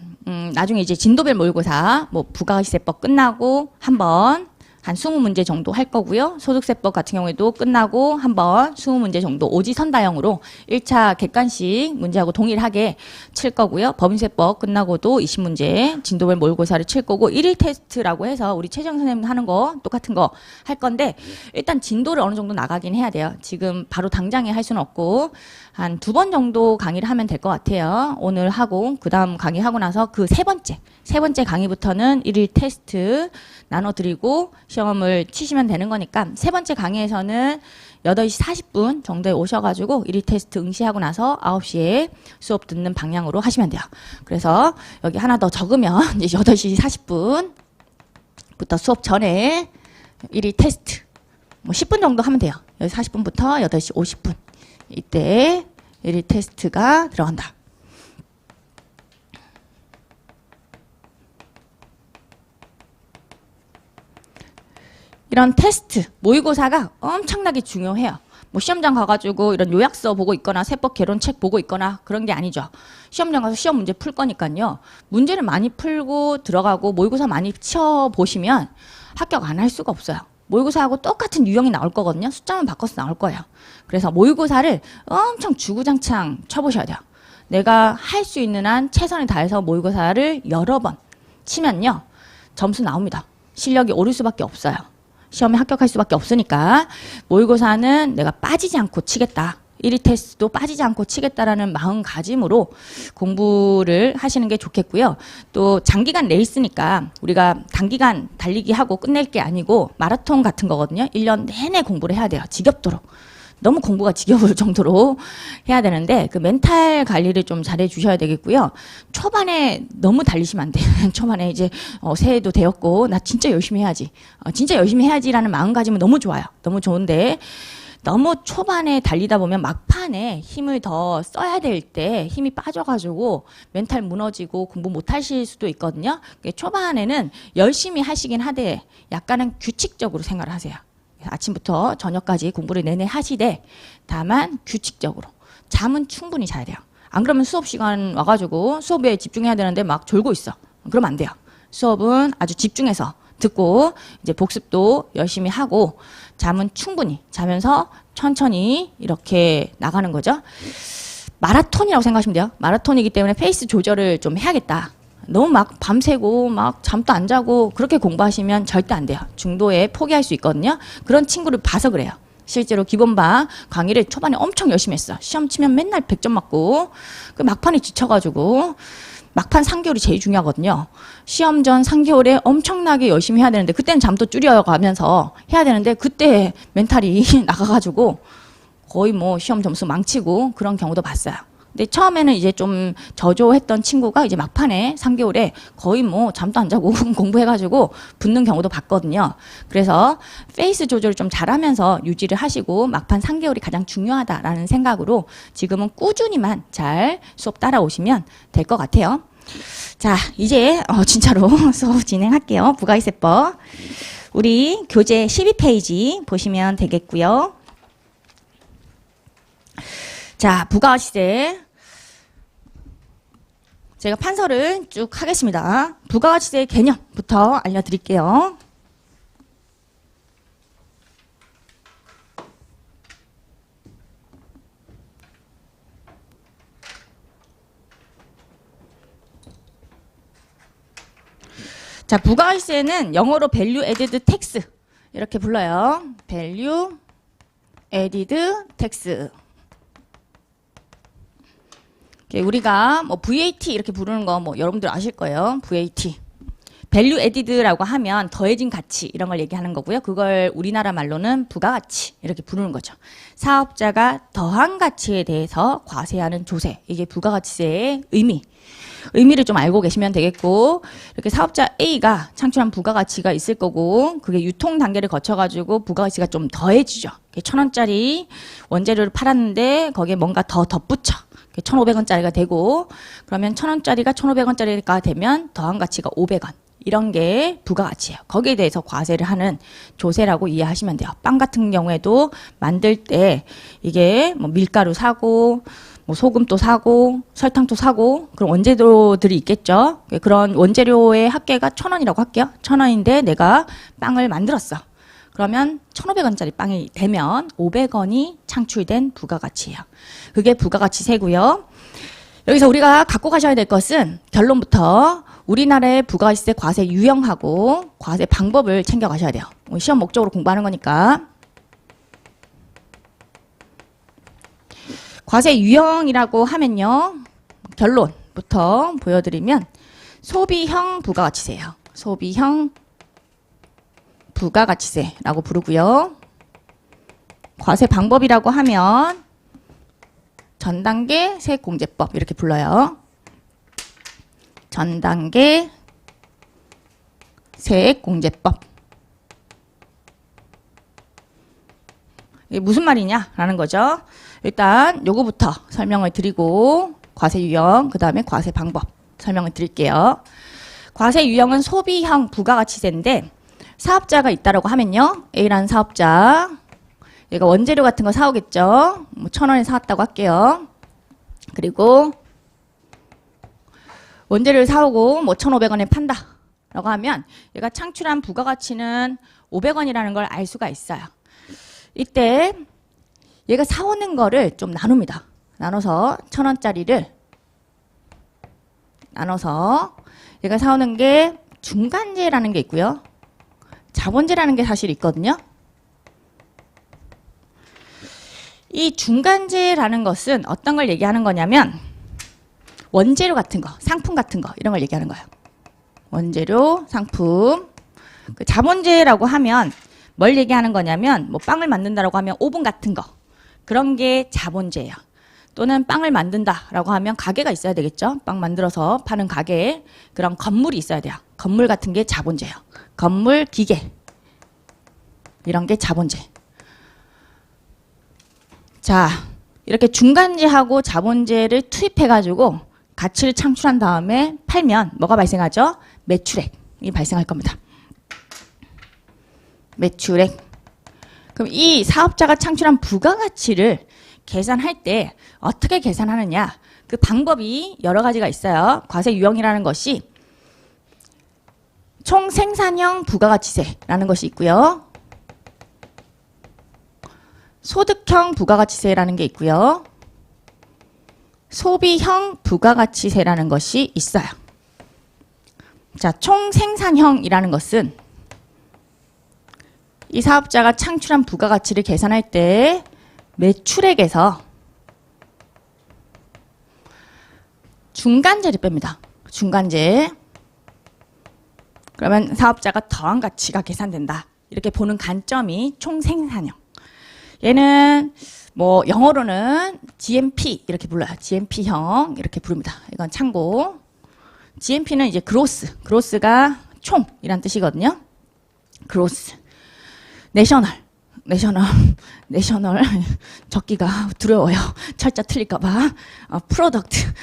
나중에 이제 진도별 모의고사 뭐 부가세법 끝나고 한번 한 20문제 정도 할 거고요. 소득세법 같은 경우에도 끝나고 한번 20문제 정도 오지선다형으로 1차 객관식 문제하고 동일하게 칠 거고요. 법인세법 끝나고도 20문제 진도별 모의고사를 칠 거고 1일 테스트라고 해서 우리 최정 선생님 하는 거 똑같은 거 할 건데 일단 진도를 어느 정도 나가긴 해야 돼요. 지금 바로 당장에 할 수는 없고 한 2번 정도 강의를 하면 될 것 같아요. 오늘 하고 그 다음 강의하고 나서 그 세 번째 강의부터는 1일 테스트 나눠드리고 시험을 치시면 되는 거니까 세 번째 강의에서는 8시 40분 정도에 오셔가지고 1일 테스트 응시하고 나서 9시에 수업 듣는 방향으로 하시면 돼요. 그래서 여기 하나 더 적으면 이제 8시 40분부터 수업 전에 1일 테스트 뭐 10분 정도 하면 돼요. 여기 40분부터 8시 50분 이때 1일 테스트가 들어간다. 이런 테스트, 모의고사가 엄청나게 중요해요. 뭐 시험장 가가지고 이런 요약서 보고 있거나 세법 개론책 보고 있거나 그런 게 아니죠. 시험장 가서 시험 문제 풀 거니까요. 문제를 많이 풀고 들어가고 모의고사 많이 쳐보시면 합격 안 할 수가 없어요. 모의고사하고 똑같은 유형이 나올 거거든요. 숫자만 바꿔서 나올 거예요. 그래서 모의고사를 엄청 주구장창 쳐보셔야 돼요. 내가 할 수 있는 한 최선을 다해서 모의고사를 여러 번 치면요. 점수 나옵니다. 실력이 오를 수밖에 없어요. 시험에 합격할 수밖에 없으니까 모의고사는 내가 빠지지 않고 치겠다. 1위 테스트도 빠지지 않고 치겠다라는 마음가짐으로 공부를 하시는 게 좋겠고요. 또 장기간 레이스니까 우리가 단기간 달리기 하고 끝낼 게 아니고 마라톤 같은 거거든요. 1년 내내 공부를 해야 돼요. 지겹도록. 너무 공부가 지겨울 정도로 해야 되는데 그 멘탈 관리를 좀 잘해 주셔야 되겠고요. 초반에 너무 달리시면 안 돼요. 초반에 이제 새해도 되었고 나 진짜 열심히 해야지. 진짜 열심히 해야지라는 마음가짐은 너무 좋아요. 너무 좋은데 너무 초반에 달리다 보면 막판에 힘을 더 써야 될 때 힘이 빠져가지고 멘탈 무너지고 공부 못 하실 수도 있거든요. 초반에는 열심히 하시긴 하되 약간은 규칙적으로 생활을 하세요. 아침부터 저녁까지 공부를 내내 하시되 다만 규칙적으로 잠은 충분히 자야 돼요. 안 그러면 수업 시간 와가지고 수업에 집중해야 되는데 막 졸고 있어. 그러면 안 돼요. 수업은 아주 집중해서 듣고 이제 복습도 열심히 하고 잠은 충분히 자면서 천천히 이렇게 나가는 거죠. 마라톤이라고 생각하시면 돼요. 마라톤이기 때문에 페이스 조절을 좀 해야겠다. 너무 막 밤새고 막 잠도 안 자고 그렇게 공부하시면 절대 안 돼요. 중도에 포기할 수 있거든요. 그런 친구를 봐서 그래요. 실제로 기본반 강의를 초반에 엄청 열심히 했어. 시험 치면 맨날 100점 맞고 그 막판에 지쳐가지고 막판 3개월이 제일 중요하거든요. 시험 전 3개월에 엄청나게 열심히 해야 되는데 그때는 잠도 줄여가면서 해야 되는데 그때 멘탈이 나가가지고 거의 뭐 시험 점수 망치고 그런 경우도 봤어요. 근데 처음에는 이제 좀 저조했던 친구가 이제 막판에 3개월에 거의 뭐 잠도 안 자고 공부해가지고 붙는 경우도 봤거든요. 그래서 페이스 조절을 좀 잘하면서 유지를 하시고 막판 3개월이 가장 중요하다라는 생각으로 지금은 꾸준히만 잘 수업 따라오시면 될 것 같아요. 자, 이제 진짜로 수업 진행할게요. 부가이세법. 우리 교재 12페이지 보시면 되겠고요. 자, 부가가치세. 제가 판서를 쭉 하겠습니다. 부가가치세의 개념부터 알려드릴게요. 자, 부가가치세는 영어로 Value Added Tax 이렇게 불러요. Value Added Tax. 우리가 뭐 VAT 이렇게 부르는 거 뭐 여러분들 아실 거예요. VAT. Value Added라고 하면 더해진 가치 이런 걸 얘기하는 거고요. 그걸 우리나라 말로는 부가가치 이렇게 부르는 거죠. 사업자가 더한 가치에 대해서 과세하는 조세. 이게 부가가치세의 의미를 좀 알고 계시면 되겠고 이렇게 사업자 A가 창출한 부가가치가 있을 거고 그게 유통 단계를 거쳐가지고 부가가치가 좀 더해지죠. 1,000원짜리 원재료를 팔았는데 거기에 뭔가 더 덧붙여 1,500원짜리가 되고 그러면 1,000원짜리가 1,500원짜리가 되면 더한 가치가 500원 이런 게 부가가치예요. 거기에 대해서 과세를 하는 조세라고 이해하시면 돼요. 빵 같은 경우에도 만들 때 이게 뭐 밀가루 사고 뭐 소금도 사고 설탕도 사고 그런 원재료들이 있겠죠. 그런 원재료의 합계가 1,000원이라고 할게요. 1,000원인데 내가 빵을 만들었어. 그러면 1,500원짜리 빵이 되면 500원이 창출된 부가가치예요. 그게 부가가치세고요. 여기서 우리가 갖고 가셔야 될 것은 결론부터 우리나라의 부가가치세 과세 유형하고 과세 방법을 챙겨 가셔야 돼요. 시험 목적으로 공부하는 거니까. 과세 유형이라고 하면요. 결론부터 보여드리면 소비형 부가가치세예요. 소비형 부가가치세라고 부르고요. 과세 방법이라고 하면 전단계 세액공제법 이렇게 불러요. 전단계 세액공제법. 이게 무슨 말이냐라는 거죠. 일단 요거부터 설명을 드리고 과세 유형, 그 다음에 과세 방법 설명을 드릴게요. 과세 유형은 소비형 부가가치세인데 사업자가 있다라고 하면요. A라는 사업자, 얘가 원재료 같은 거 사오겠죠. 뭐 1,000원에 사왔다고 할게요. 그리고 원재료를 사오고 뭐 1,500원에 판다라고 하면 얘가 창출한 부가가치는 500원이라는 걸 알 수가 있어요. 이때 얘가 사오는 거를 좀 나눕니다. 나눠서 1,000원짜리를 나눠서 얘가 사오는 게 중간재라는 게 있고요. 자본재라는 게 사실 있거든요. 이 중간재라는 것은 어떤 걸 얘기하는 거냐면 원재료 같은 거, 상품 같은 거 이런 걸 얘기하는 거예요. 원재료, 상품. 그 자본재라고 하면 뭘 얘기하는 거냐면 뭐 빵을 만든다라고 하면 오븐 같은 거 그런 게 자본재예요. 또는 빵을 만든다라고 하면 가게가 있어야 되겠죠. 빵 만들어서 파는 가게에 그런 건물이 있어야 돼요. 건물 같은 게 자본재예요. 건물, 기계 이런 게 자본재. 자, 이렇게 중간재하고 자본재를 투입해가지고 가치를 창출한 다음에 팔면 뭐가 발생하죠? 매출액이 발생할 겁니다. 매출액. 그럼 이 사업자가 창출한 부가가치를 계산할 때 어떻게 계산하느냐? 그 방법이 여러 가지가 있어요. 과세 유형이라는 것이 총생산형 부가가치세라는 것이 있고요. 소득형 부가가치세라는 게 있고요. 소비형 부가가치세라는 것이 있어요. 자, 총생산형이라는 것은 이 사업자가 창출한 부가가치를 계산할 때 매출액에서 중간재를 뺍니다. 중간재. 그러면 사업자가 더한 가치가 계산된다. 이렇게 보는 관점이 총생산형. 얘는 뭐 영어로는 GMP 이렇게 불러요. GMP형 이렇게 부릅니다. 이건 참고. GMP는 이제 그로스. 그로스가 총이란 뜻이거든요. 그로스. 내셔널 적기가 두려워요. 철자 틀릴까봐. 프로덕트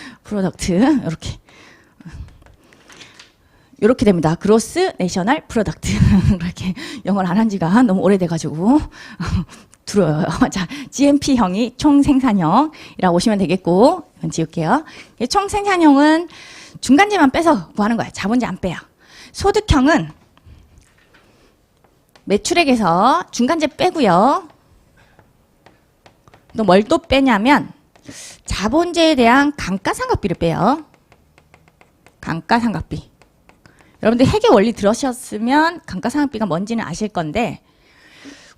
이렇게 됩니다. 그로스 내셔널 프로덕트. 이렇게 영어를 안 한 지가 너무 오래돼가지고 두려워요. 자, GMP형이 총생산형이라고 보시면 되겠고, 이건 지울게요. 총생산형은 중간재만 빼서 구하는 거예요. 자본재 안 빼요. 소득형은 매출액에서 중간재 빼고요. 또 뭘 또 빼냐면 자본재에 대한 감가상각비를 빼요. 감가상각비. 여러분들 회계 원리 들으셨으면 감가상각비가 뭔지는 아실 건데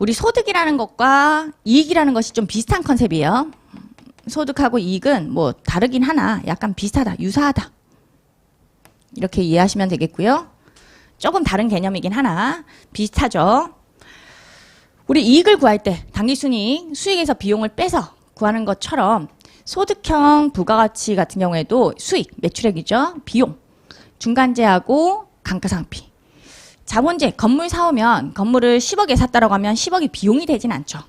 우리 소득이라는 것과 이익이라는 것이 좀 비슷한 컨셉이에요. 소득하고 이익은 뭐 다르긴 하나 약간 비슷하다, 유사하다. 이렇게 이해하시면 되겠고요. 조금 다른 개념이긴 하나 비슷하죠. 우리 이익을 구할 때 당기순이익, 수익에서 비용을 빼서 구하는 것처럼 소득형 부가가치 같은 경우에도 수익, 매출액이죠. 비용, 중간재하고 감가상각비. 자본재, 건물 사오면 건물을 10억에 샀다라고 하면 10억이 비용이 되진 않죠.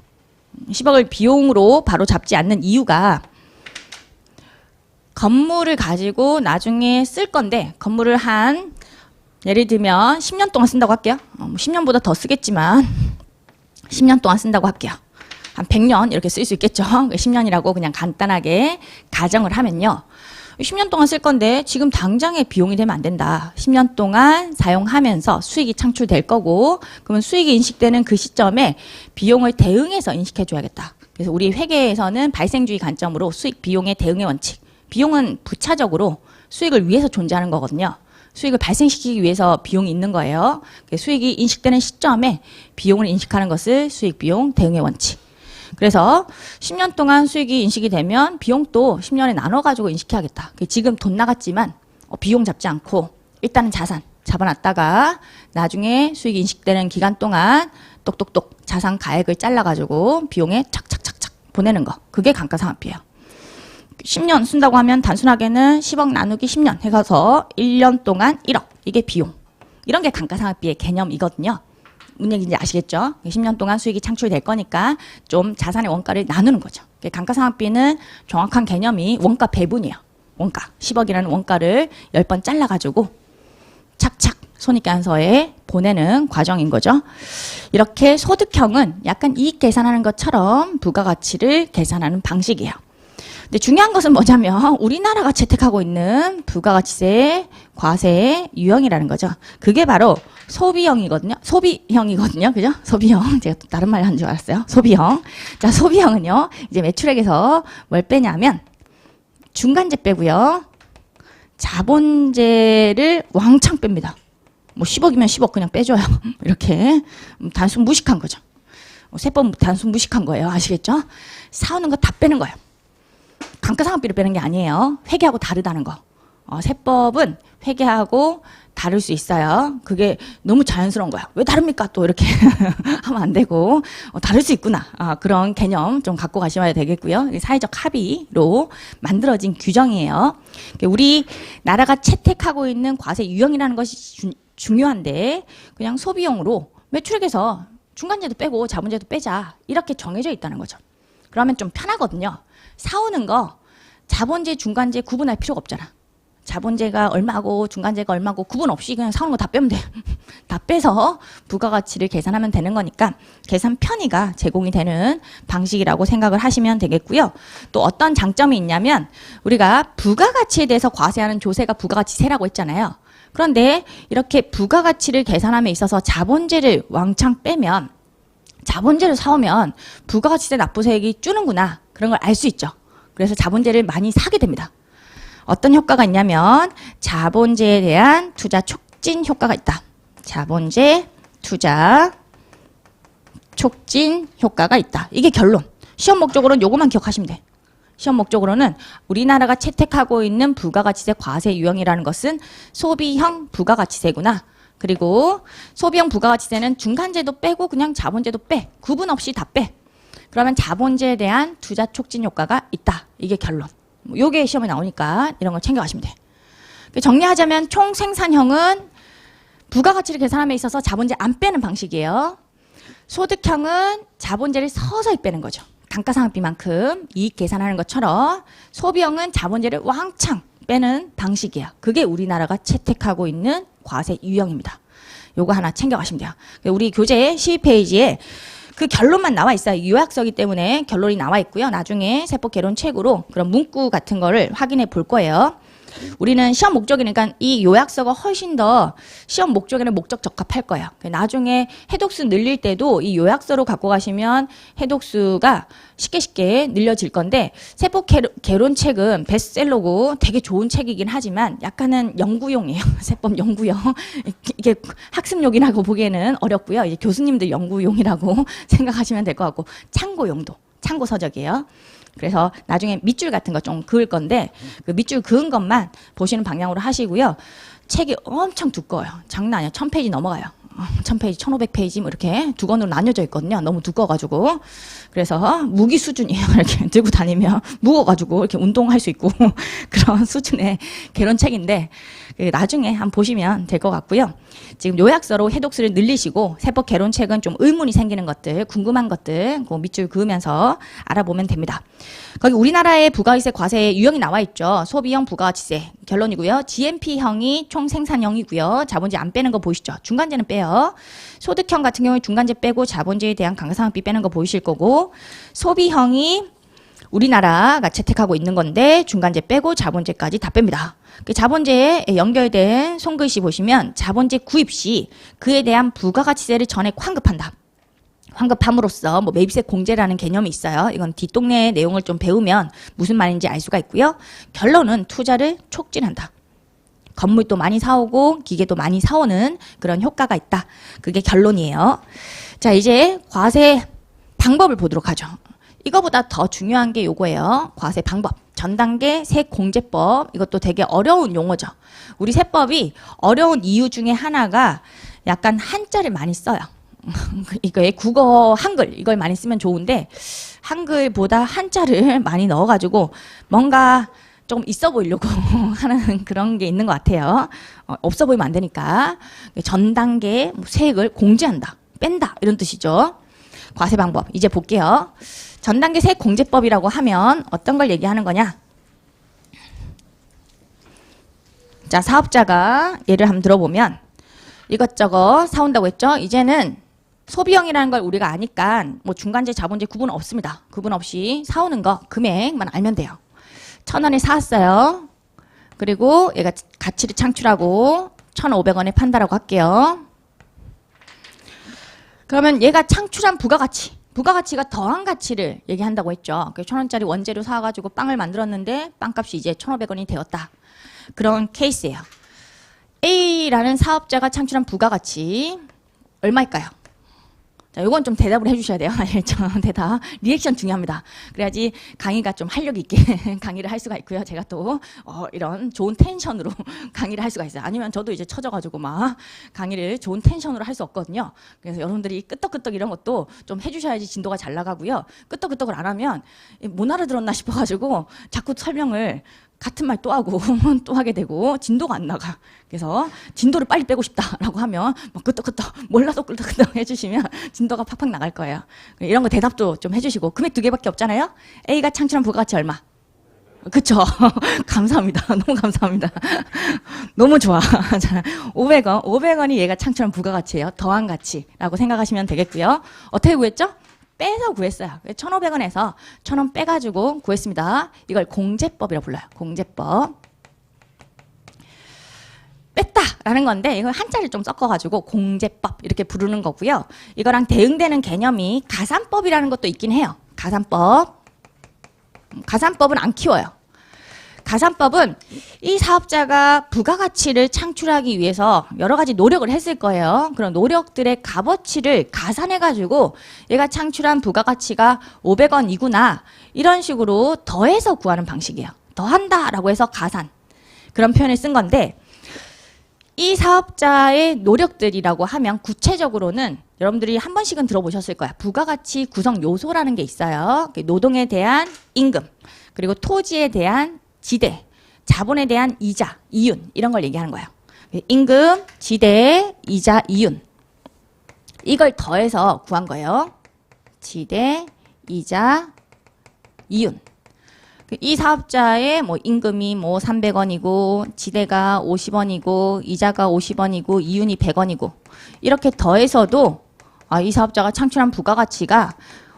10억을 비용으로 바로 잡지 않는 이유가 건물을 가지고 나중에 쓸 건데 건물을 한 예를 들면 10년 동안 쓴다고 할게요. 10년보다 더 쓰겠지만 10년 동안 쓴다고 할게요. 한 100년 이렇게 쓸 수 있겠죠. 10년이라고 그냥 간단하게 가정을 하면요. 10년 동안 쓸 건데 지금 당장에 비용이 되면 안 된다. 10년 동안 사용하면서 수익이 창출될 거고, 그러면 수익이 인식되는 그 시점에 비용을 대응해서 인식해 줘야겠다. 그래서 우리 회계에서는 발생주의 관점으로 수익 비용의 대응의 원칙. 비용은 부차적으로 수익을 위해서 존재하는 거거든요. 수익을 발생시키기 위해서 비용이 있는 거예요. 수익이 인식되는 시점에 비용을 인식하는 것을 수익 비용 대응의 원칙. 그래서 10년 동안 수익이 인식이 되면 비용도 10년에 나눠가지고 인식해야겠다. 지금 돈 나갔지만 비용 잡지 않고 일단은 자산 잡아놨다가 나중에 수익이 인식되는 기간 동안 똑똑똑 자산 가액을 잘라가지고 비용에 착착착착 보내는 거. 그게 감가상각비예요. 10년 쓴다고 하면 단순하게는 10억 나누기 10년 해가서 1년 동안 1억. 이게 비용. 이런 게 감가상각비의 개념이거든요. 무슨 얘기인지 아시겠죠? 10년 동안 수익이 창출될 거니까 좀 자산의 원가를 나누는 거죠. 감가상각비는 정확한 개념이 원가 배분이에요. 원가. 10억이라는 원가를 10번 잘라가지고 착착 손익계산서에 보내는 과정인 거죠. 이렇게 소득형은 약간 이익 계산하는 것처럼 부가가치를 계산하는 방식이에요. 근데 중요한 것은 뭐냐면 우리나라가 채택하고 있는 부가가치세, 과세 유형이라는 거죠. 그게 바로 소비형이거든요. 소비형이거든요. 그죠? 소비형. 제가 또 다른 말 한 줄 알았어요. 소비형. 자, 소비형은요. 이제 매출액에서 뭘 빼냐면 중간재 빼고요. 자본재를 왕창 뺍니다. 뭐 10억이면 10억 그냥 빼줘요. 이렇게 단순 무식한 거죠. 세법 단순 무식한 거예요. 아시겠죠? 사오는 거 다 빼는 거예요. 감가상각비를 빼는 게 아니에요. 회계하고 다르다는 거. 세법은 회계하고 다를 수 있어요. 그게 너무 자연스러운 거야. 왜 다릅니까? 또 이렇게 하면 안 되고 다를 수 있구나. 그런 개념 좀 갖고 가셔야 되겠고요. 사회적 합의로 만들어진 규정이에요. 우리 나라가 채택하고 있는 과세 유형이라는 것이 중요한데 그냥 소비용으로 매출액에서 중간재도 빼고 자본재도 빼자 이렇게 정해져 있다는 거죠. 그러면 좀 편하거든요. 사오는 거 자본재, 중간재 구분할 필요가 없잖아. 자본재가 얼마고 중간재가 얼마고 구분 없이 그냥 사오는 거 다 빼면 돼. 다 빼서 부가가치를 계산하면 되는 거니까 계산 편의가 제공이 되는 방식이라고 생각을 하시면 되겠고요. 또 어떤 장점이 있냐면 우리가 부가가치에 대해서 과세하는 조세가 부가가치세라고 했잖아요. 그런데 이렇게 부가가치를 계산함에 있어서 자본재를 왕창 빼면 자본재를 사오면 부가가치세 납부세액이 줄는구나. 그런 걸 알 수 있죠. 그래서 자본재를 많이 사게 됩니다. 어떤 효과가 있냐면 자본재에 대한 투자 촉진 효과가 있다. 자본재 투자 촉진 효과가 있다. 이게 결론. 시험 목적으로는 요것만 기억하시면 돼. 시험 목적으로는 우리나라가 채택하고 있는 부가가치세 과세 유형이라는 것은 소비형 부가가치세구나. 그리고 소비형 부가가치세는 중간재도 빼고 그냥 자본재도 빼. 구분 없이 다 빼. 그러면 자본재에 대한 투자 촉진 효과가 있다. 이게 결론. 요게 시험에 나오니까 이런 걸 챙겨가시면 돼. 정리하자면 총생산형은 부가가치를 계산함에 있어서 자본재 안 빼는 방식이에요. 소득형은 자본재를 서서히 빼는 거죠. 감가상각비만큼 이익 계산하는 것처럼 소비형은 자본재를 왕창 빼는 방식이에요. 그게 우리나라가 채택하고 있는 과세 유형입니다. 요거 하나 챙겨가시면 돼요. 우리 교재 12페이지에 그 결론만 나와 있어요. 요약서기 때문에 결론이 나와 있고요. 나중에 세법 개론책으로 그런 문구 같은 거를 확인해 볼 거예요. 우리는 시험 목적이니까 이 요약서가 훨씬 더 시험 목적에는 목적 적합할 거예요. 나중에 해독수 늘릴 때도 이 요약서로 갖고 가시면 해독수가 쉽게 늘려질 건데 세법 개론책은 베스트셀러고 되게 좋은 책이긴 하지만 약간은 연구용이에요. 세법 연구용. 이게 학습용이라고 보기에는 어렵고요. 이제 교수님들 연구용이라고 생각하시면 될 것 같고 참고용도. 참고 서적이에요. 그래서 나중에 밑줄 같은 거 좀 그을 건데 그 밑줄 그은 것만 보시는 방향으로 하시고요. 책이 엄청 두꺼워요. 장난 아니야. 1000페이지 넘어가요. 1000페이지, 1500페이지 뭐 이렇게 두 권으로 나뉘어져 있거든요. 너무 두꺼워가지고. 그래서 무기 수준이에요. 이렇게 들고 다니면 무거워가지고 이렇게 운동할 수 있고 그런 수준의 개론책인데 나중에 한번 보시면 될 것 같고요. 지금 요약서로 해독수를 늘리시고 세법 개론책은 좀 의문이 생기는 것들, 궁금한 것들 그 밑줄 그으면서 알아보면 됩니다. 거기 우리나라의 부가가치세 과세 유형이 나와 있죠. 소비형 부가가치세 결론이고요. GMP형이 총생산형이고요. 자본재 안 빼는 거 보이시죠? 중간재는 빼요. 볼게요. 소득형 같은 경우에 중간재 빼고 자본재에 대한 강상각비 빼는 거 보이실 거고, 소비형이 우리나라가 채택하고 있는 건데 중간재 빼고 자본재까지 다 뺍니다. 자본재에 연결된 손글씨 보시면 자본재 구입 시 그에 대한 부가가치세를 전액 환급한다. 환급함으로써 뭐 매입세 공제라는 개념이 있어요. 이건 뒷동네 내용을 좀 배우면 무슨 말인지 알 수가 있고요. 결론은 투자를 촉진한다. 건물도 많이 사오고 기계도 많이 사오는 그런 효과가 있다. 그게 결론이에요. 자, 이제 과세 방법을 보도록 하죠. 이거보다 더 중요한 게 요거예요. 과세 방법. 전단계 세공제법. 이것도 되게 어려운 용어죠. 우리 세법이 어려운 이유 중에 하나가 약간 한자를 많이 써요. 이거에 국어 한글 이걸 많이 쓰면 좋은데 한글보다 한자를 많이 넣어가지고 뭔가 좀 있어 보이려고 하는 그런 게 있는 것 같아요. 없어 보이면 안 되니까. 전 단계 세액을 공제한다, 뺀다 이런 뜻이죠. 과세 방법 이제 볼게요. 전 단계 세액 공제법이라고 하면 어떤 걸 얘기하는 거냐? 자, 사업자가 예를 한번 들어보면 이것저것 사온다고 했죠. 이제는 소비형이라는 걸 우리가 아니까 뭐 중간재, 자본재 구분 없습니다. 구분 없이 사오는 거 금액만 알면 돼요. 1,000원에 사왔어요. 그리고 얘가 가치를 창출하고 1,500원에 판다라고 할게요. 그러면 얘가 창출한 부가가치가 더한 가치를 얘기한다고 했죠. 1,000원짜리 원재료 사가지고 빵을 만들었는데 빵값이 이제 1,500원이 되었다. 그런 케이스예요. A라는 사업자가 창출한 부가가치 얼마일까요? 자, 요건 좀 대답을 해주셔야 돼요. 알겠죠? 대답. 리액션 중요합니다. 그래야지 강의가 좀 활력 있게 강의를 할 수가 있고요. 제가 또 이런 좋은 텐션으로 강의를 할 수가 있어요. 아니면 저도 이제 처져가지고 막 강의를 좋은 텐션으로 할 수 없거든요. 그래서 여러분들이 끄떡끄떡 이런 것도 좀 해주셔야지 진도가 잘 나가고요. 끄떡끄떡을 안 하면 못 알아들었나 싶어가지고 자꾸 설명을 같은 말 또 하고 또 하게 되고 진도가 안 나가. 그래서 진도를 빨리 빼고 싶다라고 하면 뭐 끄떡끄떡 몰라도 끄떡끄떡 해주시면 진도가 팍팍 나갈 거예요. 이런 거 대답도 좀 해주시고 금액 2개밖에 없잖아요. A가 창출한 부가가치 얼마? 그쵸? 감사합니다. 너무 감사합니다. 너무 좋아. 500원이 얘가 창출한 부가가치예요. 더한 가치라고 생각하시면 되겠고요. 어떻게 구했죠? 빼서 구했어요. 1,500원에서 1,000원 빼가지고 구했습니다. 이걸 공제법이라고 불러요. 공제법. 뺐다라는 건데 이걸 한자를 좀 섞어가지고 공제법 이렇게 부르는 거고요. 이거랑 대응되는 개념이 가산법이라는 것도 있긴 해요. 가산법. 가산법은 안 키워요. 가산법은 이 사업자가 부가가치를 창출하기 위해서 여러 가지 노력을 했을 거예요. 그런 노력들의 값어치를 가산해가지고 얘가 창출한 부가가치가 500원이구나 이런 식으로 더해서 구하는 방식이에요. 더한다라고 해서 가산 그런 표현을 쓴 건데 이 사업자의 노력들이라고 하면 구체적으로는 여러분들이 한 번씩은 들어보셨을 거야. 부가가치 구성 요소라는 게 있어요. 노동에 대한 임금 그리고 토지에 대한 지대, 자본에 대한 이자, 이윤 이런 걸 얘기하는 거예요. 임금, 지대, 이자, 이윤 이걸 더해서 구한 거예요. 지대, 이자, 이윤. 이 사업자의 뭐 임금이 뭐 300원이고 지대가 50원이고 이자가 50원이고 이윤이 100원이고 이렇게 더해서도 이 사업자가 창출한 부가가치가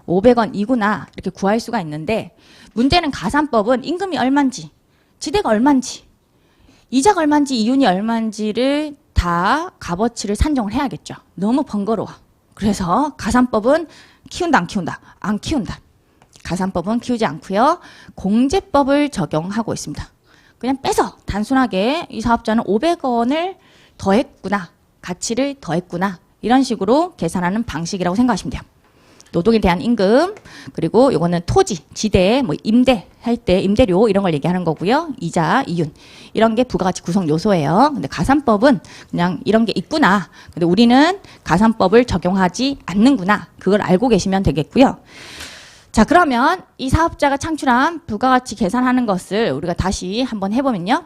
500원이구나 이렇게 구할 수가 있는데 문제는 가산법은 임금이 얼만지 지대가 얼만지 이자가 얼만지 이윤이 얼만지를 다 값어치를 산정을 해야겠죠. 너무 번거로워. 그래서 가산법은 키운다 안 키운다? 안 키운다. 가산법은 키우지 않고요. 공제법을 적용하고 있습니다. 그냥 빼서 단순하게 이 사업자는 500원을 더했구나. 가치를 더했구나. 이런 식으로 계산하는 방식이라고 생각하시면 돼요. 노동에 대한 임금, 그리고 이거는 토지, 지대, 뭐 임대 할 때 임대료 이런 걸 얘기하는 거고요. 이자, 이윤 이런 게 부가가치 구성 요소예요. 근데 가산법은 그냥 이런 게 있구나. 근데 우리는 가산법을 적용하지 않는구나. 그걸 알고 계시면 되겠고요. 자, 그러면 이 사업자가 창출한 부가가치 계산하는 것을 우리가 다시 한번 해보면요.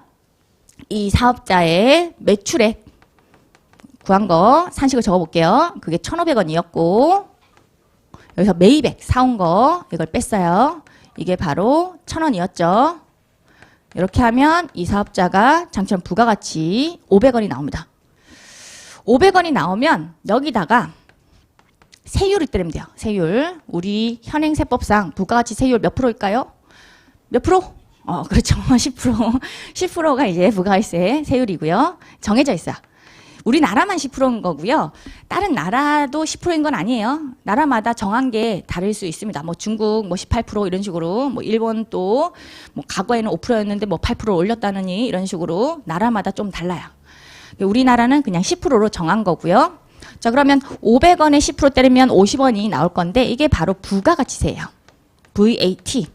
이 사업자의 매출액 구한 거 산식을 적어볼게요. 그게 1,500원이었고 여기서 매입액 사온 거 이걸 뺐어요. 이게 바로 1,000원이었죠. 이렇게 하면 이 사업자가 창출한 부가가치 500원이 나옵니다. 500원이 나오면 여기다가 세율을 때리면 돼요. 세율. 우리 현행세법상 부가가치 세율 몇 프로일까요? 몇 프로? 그렇죠. 10%. 10%가 이제 부가가치세 세율이고요. 정해져 있어요. 우리나라만 10%인 거고요. 다른 나라도 10%인 건 아니에요. 나라마다 정한 게 다를 수 있습니다. 뭐 중국 뭐 18% 이런 식으로, 뭐 일본 또 뭐 과거에는 5%였는데 뭐 8% 올렸다느니 이런 식으로 나라마다 좀 달라요. 우리나라는 그냥 10%로 정한 거고요. 자, 그러면 500원에 10% 때리면 50원이 나올 건데 이게 바로 부가가치세예요. VAT.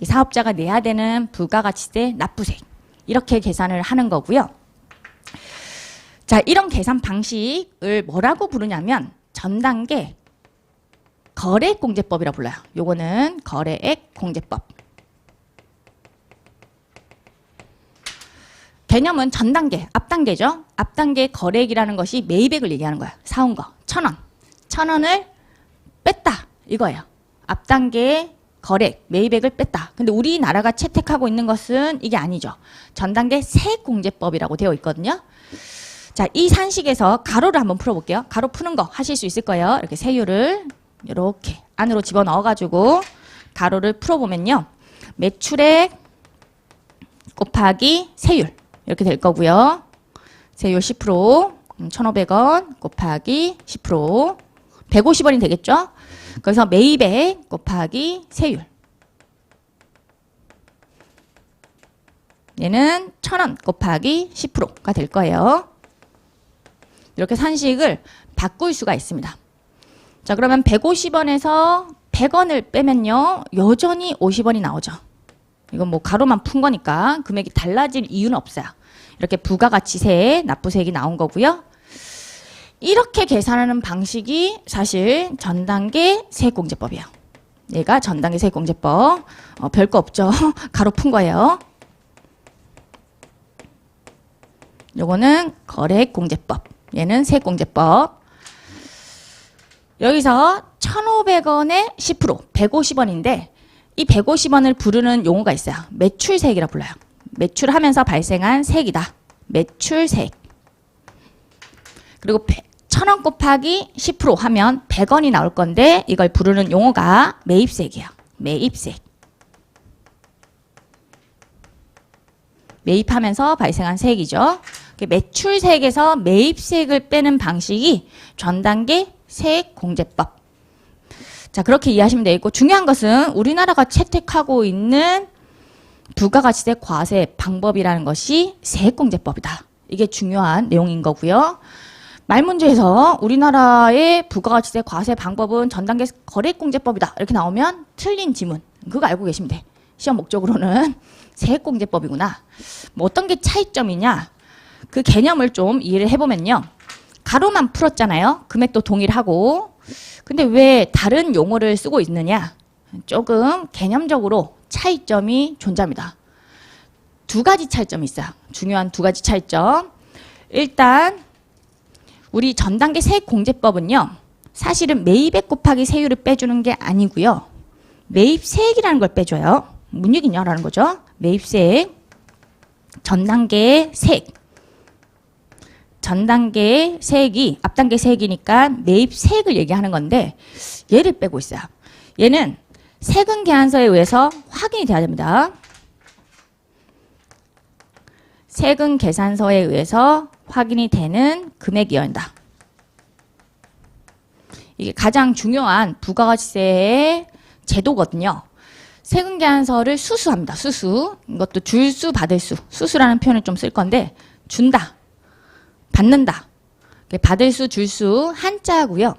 사업자가 내야 되는 부가가치세 납부세. 이렇게 계산을 하는 거고요. 자, 이런 계산 방식을 뭐라고 부르냐면 전단계 거래액공제법이라고 불러요. 요거는 거래액공제법. 개념은 전단계, 앞단계죠. 앞단계 거래액이라는 것이 매입액을 얘기하는 거야. 사온 거, 1,000원. 1,000원을 뺐다. 이거예요. 앞단계 거래액, 매입액을 뺐다. 근데 우리나라가 채택하고 있는 것은 이게 아니죠. 전단계 세액공제법이라고 되어 있거든요. 자, 이 산식에서 가로를 한번 풀어볼게요. 가로 푸는 거 하실 수 있을 거예요. 이렇게 세율을 이렇게 안으로 집어넣어가지고 가로를 풀어보면요. 매출액 곱하기 세율 이렇게 될 거고요. 세율 10%, 1,500원 곱하기 10%, 150원이 되겠죠? 그래서 매입액 곱하기 세율. 얘는 1,000원 곱하기 10%가 될 거예요. 이렇게 산식을 바꿀 수가 있습니다. 자, 그러면 150원에서 100원을 빼면요. 여전히 50원이 나오죠. 이건 뭐 가로만 푼 거니까 금액이 달라질 이유는 없어요. 이렇게 부가가치세, 납부세액이 나온 거고요. 이렇게 계산하는 방식이 사실 전단계 세액공제법이에요. 얘가 전단계 세액공제법. 별거 없죠. 가로 푼 거예요. 요거는 거래액공제법. 얘는 세액공제법. 여기서 1,500원에 10%, 150원인데 이 150원을 부르는 용어가 있어요. 매출세액이라고 불러요. 매출하면서 발생한 세액이다. 매출세액. 그리고 1,000원 곱하기 10% 하면 100원이 나올 건데 이걸 부르는 용어가 매입세액이에요. 매입세액. 매입하면서 발생한 세액이죠. 매출세액에서 매입세액을 빼는 방식이 전단계 세액공제법. 자, 그렇게 이해하시면 되겠고, 중요한 것은 우리나라가 채택하고 있는 부가가치세 과세 방법이라는 것이 세액공제법이다. 이게 중요한 내용인 거고요. 말문제에서 우리나라의 부가가치세 과세 방법은 전단계 거래액공제법이다. 이렇게 나오면 틀린 지문. 그거 알고 계시면 돼. 시험 목적으로는 세액공제법이구나. 뭐 어떤 게 차이점이냐. 그 개념을 좀 이해를 해보면요. 가로만 풀었잖아요. 금액도 동일하고. 근데 왜 다른 용어를 쓰고 있느냐? 조금 개념적으로 차이점이 존재합니다. 두 가지 차이점이 있어요. 중요한 두 가지 차이점. 일단 우리 전단계 세액공제법은요. 사실은 매입액 곱하기 세율을 빼주는 게 아니고요. 매입세액이라는 걸 빼줘요. 뭔 얘기냐라는 거죠. 매입세액, 전단계 세액. 전단계 세액이 앞단계 세액이니까 매입세액을 얘기하는 건데 얘를 빼고 있어요. 얘는 세금 계산서에 의해서 확인이 돼야 됩니다. 세금 계산서에 의해서 확인이 되는 금액이어야 한다. 이게 가장 중요한 부가가치세의 제도거든요. 세금 계산서를 수수합니다. 수수. 이것도 줄수, 받을 수. 수수라는 표현을 좀 쓸 건데 준다. 받는다. 받을 수, 줄 수 한자고요.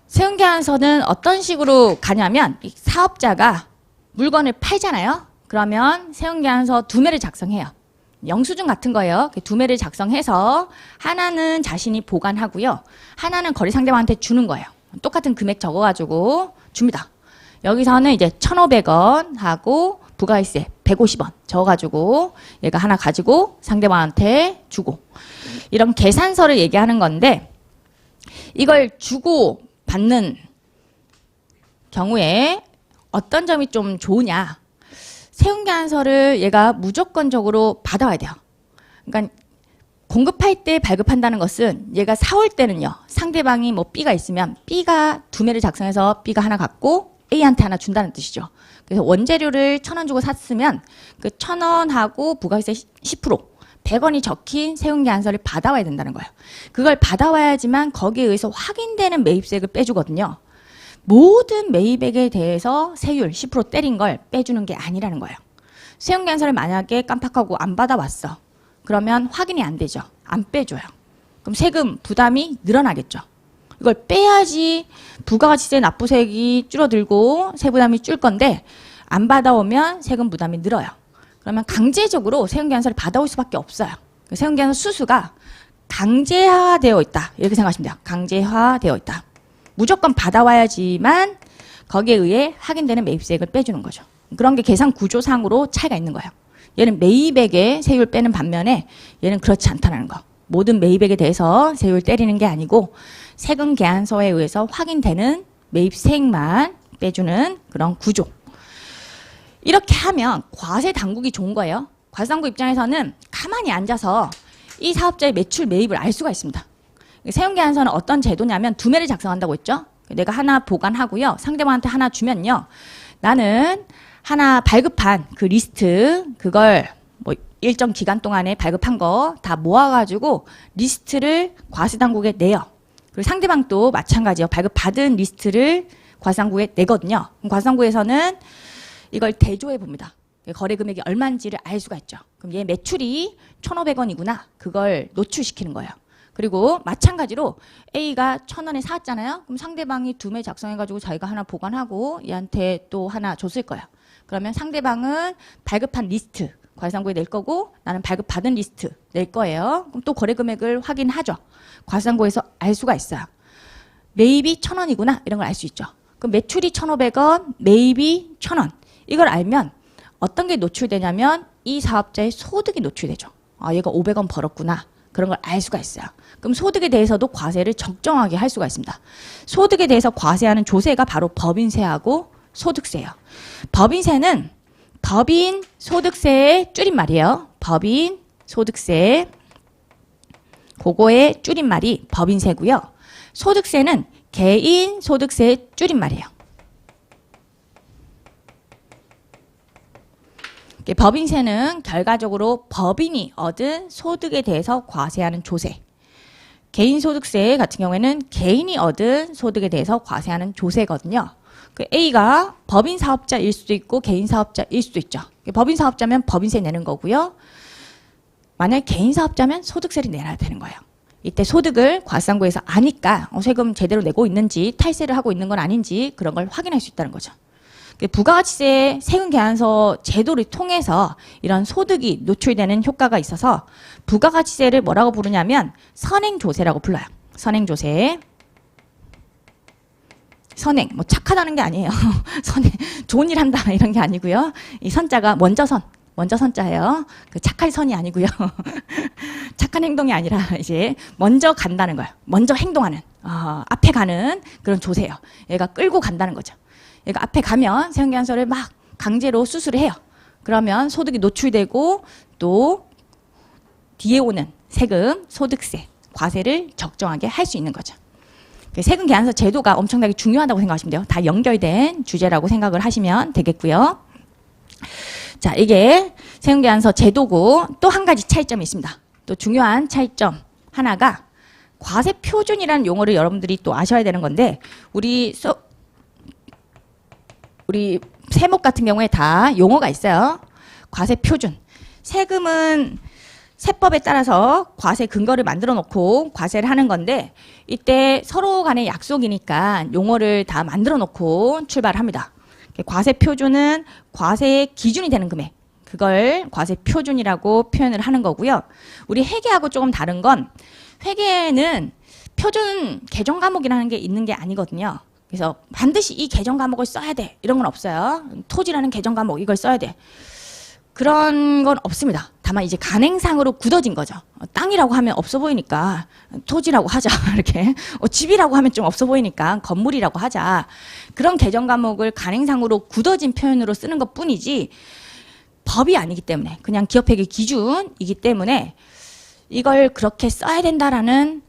세금 계산서는 어떤 식으로 가냐면 사업자가 물건을 팔잖아요. 그러면 세금 계산서 두 매를 작성해요. 영수증 같은 거예요. 두 매를 작성해서 하나는 자신이 보관하고요. 하나는 거래 상대방한테 주는 거예요. 똑같은 금액 적어가지고 줍니다. 여기서는 이제 1,500원 하고 부가세세 150원 적어가지고 얘가 하나 가지고 상대방한테 주고 이런 계산서를 얘기하는 건데 이걸 주고 받는 경우에 어떤 점이 좀 좋으냐. 세금 계산서를 얘가 무조건적으로 받아와야 돼요. 그러니까 공급할 때 발급한다는 것은 얘가 사올 때는요. 상대방이 뭐 B가 있으면 B가 두 매를 작성해서 B가 하나 갖고 A한테 하나 준다는 뜻이죠. 그래서 원재료를 1,000원 주고 샀으면 그 1,000원하고 부가세 10%, 100원이 적힌 세금계산서를 받아와야 된다는 거예요. 그걸 받아와야지만 거기에 의해서 확인되는 매입세액을 빼주거든요. 모든 매입액에 대해서 세율 10% 때린 걸 빼주는 게 아니라는 거예요. 세금계산서를 만약에 깜빡하고 안 받아왔어. 그러면 확인이 안 되죠. 안 빼줘요. 그럼 세금 부담이 늘어나겠죠. 이걸 빼야지 부가가치세 납부세액이 줄어들고 세부담이 줄 건데 안 받아오면 세금 부담이 늘어요. 그러면 강제적으로 세금계산서를 받아올 수밖에 없어요. 세금계산서 수수가 강제화되어 있다. 이렇게 생각하시면 돼요. 강제화되어 있다. 무조건 받아와야지만 거기에 의해 확인되는 매입세액을 빼주는 거죠. 그런 게 계산 구조상으로 차이가 있는 거예요. 얘는 매입액에 세율 빼는 반면에 얘는 그렇지 않다는 거. 모든 매입액에 대해서 세율 때리는 게 아니고 세금 계산서에 의해서 확인되는 매입세액만 빼주는 그런 구조. 이렇게 하면 과세 당국이 좋은 거예요. 과세 당국 입장에서는 가만히 앉아서 이 사업자의 매출 매입을 알 수가 있습니다. 세금 계산서는 어떤 제도냐면 두 매를 작성한다고 했죠. 내가 하나 보관하고요. 상대방한테 하나 주면요. 나는 하나 발급한 그 리스트 그걸 뭐 일정 기간 동안에 발급한 거 다 모아가지고 리스트를 과세당국에 내요. 그리고 상대방도 마찬가지예요. 발급받은 리스트를 과세당국에 내거든요. 그럼 과세당국에서는 이걸 대조해 봅니다. 거래 금액이 얼마인지를 알 수가 있죠. 그럼 얘 매출이 1,500원이구나. 그걸 노출시키는 거예요. 그리고 마찬가지로 A가 1,000원에 사왔잖아요. 그럼 상대방이 두 매 작성해가지고 자기가 하나 보관하고 얘한테 또 하나 줬을 거예요. 그러면 상대방은 발급한 리스트 과세당국에 낼 거고 나는 발급받은 리스트 낼 거예요. 그럼 또 거래 금액을 확인하죠. 과세당국에서 알 수가 있어요. 매입이 1,000원이구나 이런 걸 알 수 있죠. 그럼 매출이 1,500원, 매입이 1,000원 이걸 알면 어떤 게 노출되냐면 이 사업자의 소득이 노출되죠. 아 얘가 500원 벌었구나. 그런 걸 알 수가 있어요. 그럼 소득에 대해서도 과세를 적정하게 할 수가 있습니다. 소득에 대해서 과세하는 조세가 바로 법인세하고 소득세예요. 법인세는 법인 소득세의 줄임말이에요. 법인 소득세 그거의 줄임말이 법인세고요. 소득세는 개인 소득세의 줄임말이에요. 법인세는 결과적으로 법인이 얻은 소득에 대해서 과세하는 조세. 개인소득세 같은 경우에는 개인이 얻은 소득에 대해서 과세하는 조세거든요. 그 A가 법인 사업자일 수도 있고 개인 사업자일 수도 있죠. 법인 사업자면 법인세 내는 거고요. 만약 개인 사업자면 소득세를 내야 되는 거예요. 이때 소득을 과세당국에서 아니까 세금 제대로 내고 있는지 탈세를 하고 있는 건 아닌지 그런 걸 확인할 수 있다는 거죠. 부가가치세 세금계산서 제도를 통해서 이런 소득이 노출되는 효과가 있어서 부가가치세를 뭐라고 부르냐면 선행조세라고 불러요. 선행조세. 선행, 뭐 착하다는 게 아니에요. 선행, 좋은 일 한다 이런 게 아니고요. 이 선자가 먼저 선자예요. 그 착할 선이 아니고요. 착한 행동이 아니라 이제 먼저 간다는 거예요. 먼저 행동하는, 앞에 가는 그런 조세예요. 얘가 끌고 간다는 거죠. 얘가 앞에 가면 세금계산서를 막 강제로 수수를 해요. 그러면 소득이 노출되고 또 뒤에 오는 세금, 소득세, 과세를 적정하게 할 수 있는 거죠. 세금계산서 제도가 엄청나게 중요하다고 생각하시면 돼요. 다 연결된 주제라고 생각을 하시면 되겠고요. 자, 이게 세금계산서 제도고 또 한 가지 차이점이 있습니다. 또 중요한 차이점 하나가 과세표준이라는 용어를 여러분들이 또 아셔야 되는 건데 우리 세목 같은 경우에 다 용어가 있어요. 과세표준. 세금은 세법에 따라서 과세 근거를 만들어 놓고 과세를 하는 건데 이때 서로 간의 약속이니까 용어를 다 만들어 놓고 출발합니다. 과세표준은 과세의 기준이 되는 금액. 그걸 과세표준이라고 표현을 하는 거고요. 우리 회계하고 조금 다른 건 회계는 표준 개정 과목이라는 게 있는 게 아니거든요. 그래서 반드시 이 개정 과목을 써야 돼. 이런 건 없어요. 토지라는 개정 과목 이걸 써야 돼. 그런 건 없습니다. 다만 이제 간행상으로 굳어진 거죠. 땅이라고 하면 없어 보이니까 토지라고 하자. 이렇게 집이라고 하면 좀 없어 보이니까 건물이라고 하자. 그런 개정 과목을 간행상으로 굳어진 표현으로 쓰는 것뿐이지 법이 아니기 때문에 그냥 기업회계 기준이기 때문에 이걸 그렇게 써야 된다라는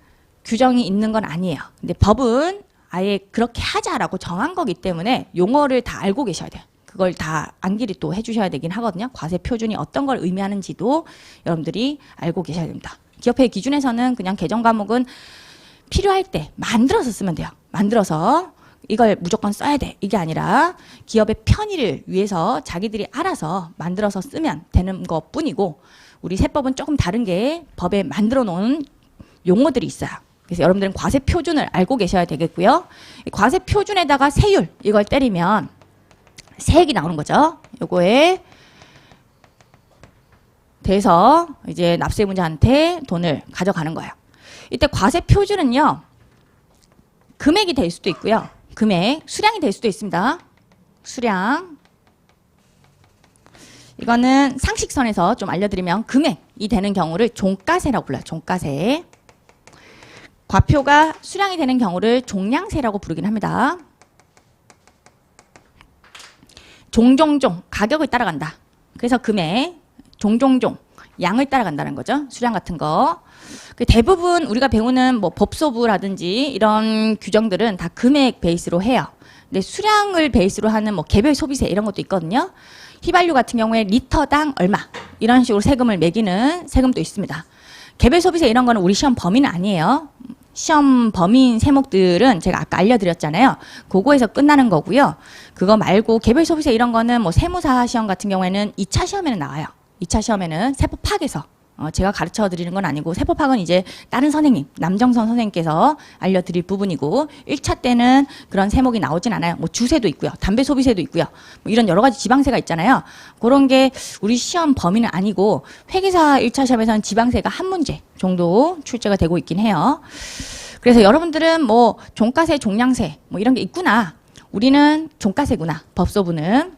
규정이 있는 건 아니에요. 근데 법은 아예 그렇게 하자라고 정한 거기 때문에 용어를 다 알고 계셔야 돼요. 그걸 다 암기를 또 해주셔야 되긴 하거든요. 과세 표준이 어떤 걸 의미하는지도 여러분들이 알고 계셔야 됩니다. 기업회계 기준에서는 그냥 개정 과목은 필요할 때 만들어서 쓰면 돼요. 만들어서 이걸 무조건 써야 돼. 이게 아니라 기업의 편의를 위해서 자기들이 알아서 만들어서 쓰면 되는 것 뿐이고, 우리 세법은 조금 다른 게 법에 만들어 놓은 용어들이 있어요. 그래서 여러분들은 과세 표준을 알고 계셔야 되겠고요. 과세 표준에다가 세율 이걸 때리면 세액이 나오는 거죠. 요거에 대해서 이제 납세문자한테 돈을 가져가는 거예요. 이때 과세 표준은요, 금액이 될 수도 있고요. 금액, 수량이 될 수도 있습니다. 수량. 이거는 상식선에서 좀 알려드리면 금액이 되는 경우를 종가세라고 불러요. 종가세. 과표가 수량이 되는 경우를 종량세라고 부르긴 합니다. 종종종 가격을 따라간다. 그래서 금액, 종종종 양을 따라간다는 거죠. 수량 같은 거. 대부분 우리가 배우는 뭐 법소부라든지 이런 규정들은 다 금액 베이스로 해요. 근데 수량을 베이스로 하는 뭐 개별 소비세 이런 것도 있거든요. 휘발유 같은 경우에 리터당 얼마 이런 식으로 세금을 매기는 세금도 있습니다. 개별 소비세 이런 거는 우리 시험 범위는 아니에요. 시험 범위인 세목들은 제가 아까 알려드렸잖아요. 그거에서 끝나는 거고요. 그거 말고 개별 소비세 이런 거는 뭐 세무사 시험 같은 경우에는 2차 시험에는 나와요. 2차 시험에는 세법학에서 제가 가르쳐 드리는 건 아니고, 세법학은 이제 다른 선생님, 남정선 선생님께서 알려드릴 부분이고, 1차 때는 그런 세목이 나오진 않아요. 뭐 주세도 있고요. 담배 소비세도 있고요. 뭐 이런 여러 가지 지방세가 있잖아요. 그런 게 우리 시험 범위는 아니고, 회계사 1차 시험에서는 지방세가 한 문제 정도 출제가 되고 있긴 해요. 그래서 여러분들은 뭐 종가세, 종량세 뭐 이런 게 있구나. 우리는 종가세구나. 법소부는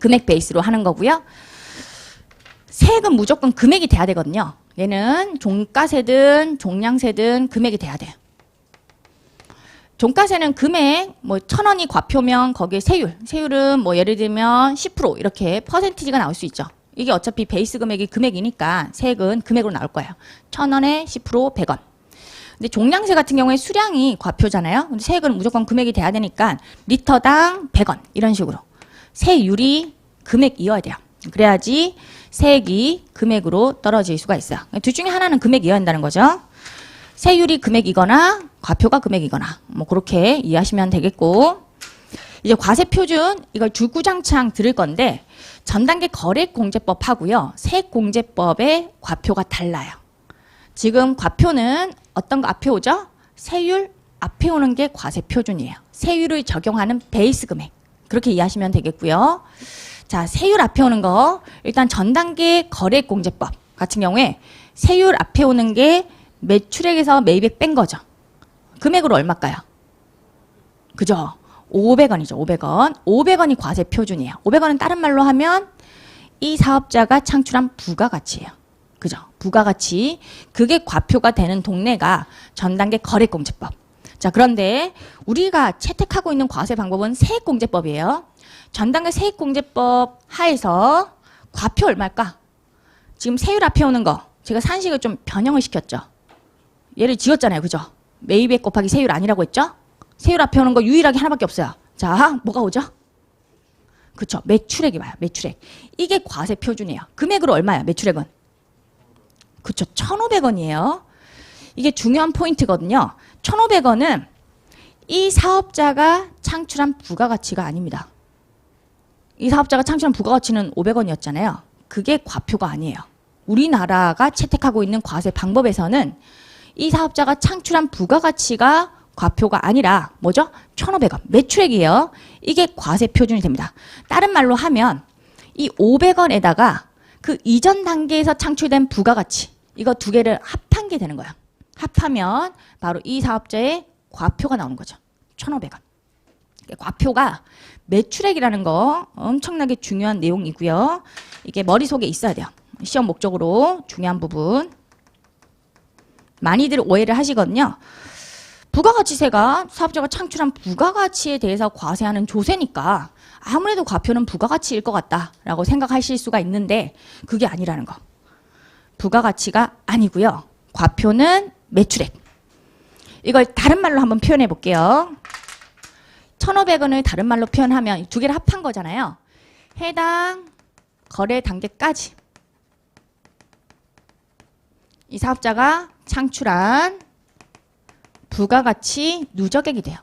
금액 베이스로 하는 거고요. 세액은 무조건 금액이 돼야 되거든요. 얘는 종가세든 종량세든 금액이 돼야 돼요. 종가세는 금액, 뭐 1,000원이 과표면 거기에 세율은 뭐 예를 들면 10% 이렇게 퍼센티지가 나올 수 있죠. 이게 어차피 베이스 금액이 금액이니까 세액은 금액으로 나올 거예요. 1,000원에 10% 100원. 근데 종량세 같은 경우에 수량이 과표잖아요. 근데 세액은 무조건 금액이 돼야 되니까 리터당 100원 이런 식으로 세율이 금액이어야 돼요. 그래야지 세액이 금액으로 떨어질 수가 있어요. 둘 중에 하나는 금액이어야 한다는 거죠. 세율이 금액이거나 과표가 금액이거나 뭐 그렇게 이해하시면 되겠고, 이제 과세표준 이걸 주구장창 들을 건데 전단계 거래공제법하고요. 세액공제법의 과표가 달라요. 지금 과표는 어떤 거 앞에 오죠? 세율 앞에 오는 게 과세표준이에요. 세율을 적용하는 베이스 금액. 그렇게 이해하시면 되겠고요. 자, 세율 앞에 오는 거, 일단 전단계 거래공제법 같은 경우에 세율 앞에 오는 게 매출액에서 매입액 뺀 거죠. 금액으로 얼마일까요? 그죠? 500원이죠. 500원. 500원이 과세 표준이에요. 500원은 다른 말로 하면 이 사업자가 창출한 부가가치예요. 그죠? 부가가치. 그게 과표가 되는 동네가 전단계 거래공제법. 자, 그런데 우리가 채택하고 있는 과세 방법은 세액공제법이에요. 전단계 세액공제법 하에서 과표 얼마일까? 지금 세율 앞에 오는 거 제가 산식을 좀 변형을 시켰죠. 얘를 지웠잖아요. 그죠? 매입액 곱하기 세율 아니라고 했죠? 세율 앞에 오는 거 유일하게 하나밖에 없어요. 자, 뭐가 오죠? 그쵸? 매출액이 와요. 매출액. 이게 과세 표준이에요. 금액으로 얼마야? 매출액은? 그쵸? 1,500원이에요. 이게 중요한 포인트거든요. 1,500원은 이 사업자가 창출한 부가가치가 아닙니다. 이 사업자가 창출한 부가가치는 500원이었잖아요. 그게 과표가 아니에요. 우리나라가 채택하고 있는 과세 방법에서는 이 사업자가 창출한 부가가치가 과표가 아니라 뭐죠? 1,500원. 매출액이에요. 이게 과세 표준이 됩니다. 다른 말로 하면 이 500원에다가 그 이전 단계에서 창출된 부가가치, 이거 두 개를 합한 게 되는 거예요. 합하면 바로 이 사업자의 과표가 나오는 거죠. 1,500원. 과표가 매출액이라는 거 엄청나게 중요한 내용이고요. 이게 머릿속에 있어야 돼요. 시험 목적으로 중요한 부분. 많이들 오해를 하시거든요. 부가가치세가 사업자가 창출한 부가가치에 대해서 과세하는 조세니까 아무래도 과표는 부가가치일 것 같다라고 생각하실 수가 있는데 그게 아니라는 거. 부가가치가 아니고요. 과표는 매출액. 이걸 다른 말로 한번 표현해 볼게요. 1,500원을 다른 말로 표현하면 두 개를 합한 거잖아요. 해당 거래 단계까지 이 사업자가 창출한 부가가치 누적액이 돼요.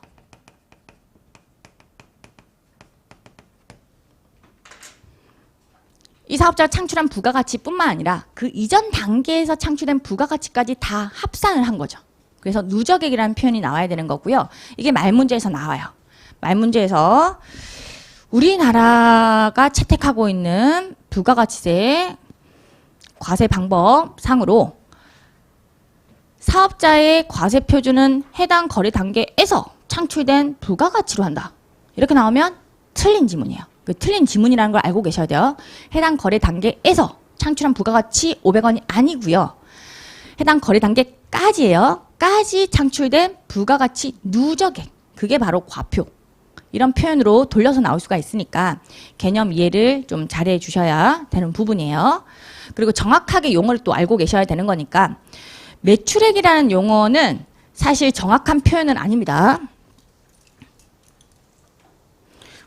이 사업자가 창출한 부가가치뿐만 아니라 그 이전 단계에서 창출된 부가가치까지 다 합산을 한 거죠. 그래서 누적액이라는 표현이 나와야 되는 거고요. 이게 말문제에서 나와요. 말문제에서 우리나라가 채택하고 있는 부가가치세 과세 방법 상으로 사업자의 과세 표준은 해당 거래 단계에서 창출된 부가가치로 한다. 이렇게 나오면 틀린 지문이에요. 그 틀린 지문이라는 걸 알고 계셔야 돼요. 해당 거래 단계에서 창출한 부가가치 500원이 아니고요. 해당 거래 단계까지예요. 까지 창출된 부가가치 누적액. 그게 바로 과표. 이런 표현으로 돌려서 나올 수가 있으니까 개념 이해를 좀 잘해 주셔야 되는 부분이에요. 그리고 정확하게 용어를 또 알고 계셔야 되는 거니까 매출액이라는 용어는 사실 정확한 표현은 아닙니다.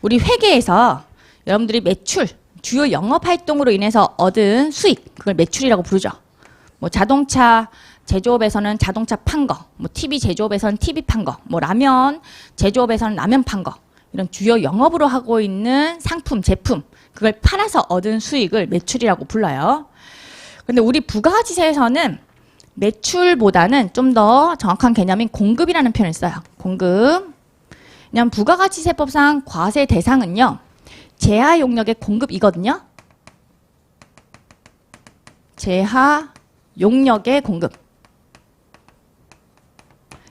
우리 회계에서 여러분들이 매출, 주요 영업활동으로 인해서 얻은 수익, 그걸 매출이라고 부르죠. 뭐 자동차 제조업에서는 자동차 판 거, 뭐 TV 제조업에서는 TV 판 거, 뭐 라면 제조업에서는 라면 판 거, 이런 주요 영업으로 하고 있는 상품, 제품, 그걸 팔아서 얻은 수익을 매출이라고 불러요. 근데 우리 부가가치세에서는 매출보다는 좀 더 정확한 개념인 공급이라는 표현을 써요. 공급. 왜냐하면 부가가치세법상 과세 대상은요. 제하 용역의 공급이거든요. 제하 용역의 공급.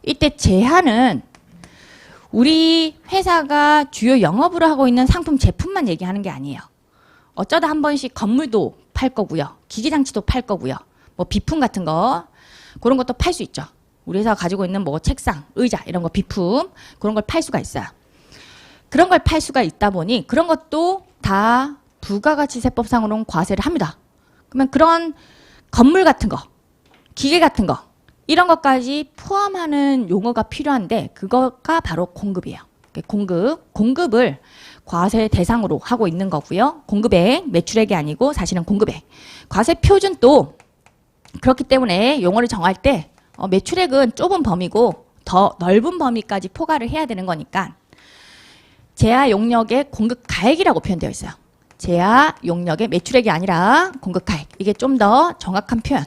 이때 제하는 우리 회사가 주요 영업으로 하고 있는 상품 제품만 얘기하는 게 아니에요. 어쩌다 한 번씩 건물도 팔 거고요. 기기장치도 팔 거고요. 뭐 비품 같은 거 그런 것도 팔 수 있죠. 우리 회사가 가지고 있는 뭐 책상, 의자 이런 거 비품 그런 걸 팔 수가 있어요. 그런 걸 팔 수가 있다 보니 그런 것도 다 부가가치세법상으로는 과세를 합니다. 그러면 그런 건물 같은 거, 기계 같은 거 이런 것까지 포함하는 용어가 필요한데 그거가 바로 공급이에요. 공급을 과세 대상으로 하고 있는 거고요. 공급액, 매출액이 아니고 사실은 공급액. 과세 표준도 그렇기 때문에 용어를 정할 때 매출액은 좁은 범위고 더 넓은 범위까지 포괄을 해야 되는 거니까 제하 용역의 공급 가액이라고 표현되어 있어요. 제하 용역의 매출액이 아니라 공급 가액. 이게 좀 더 정확한 표현.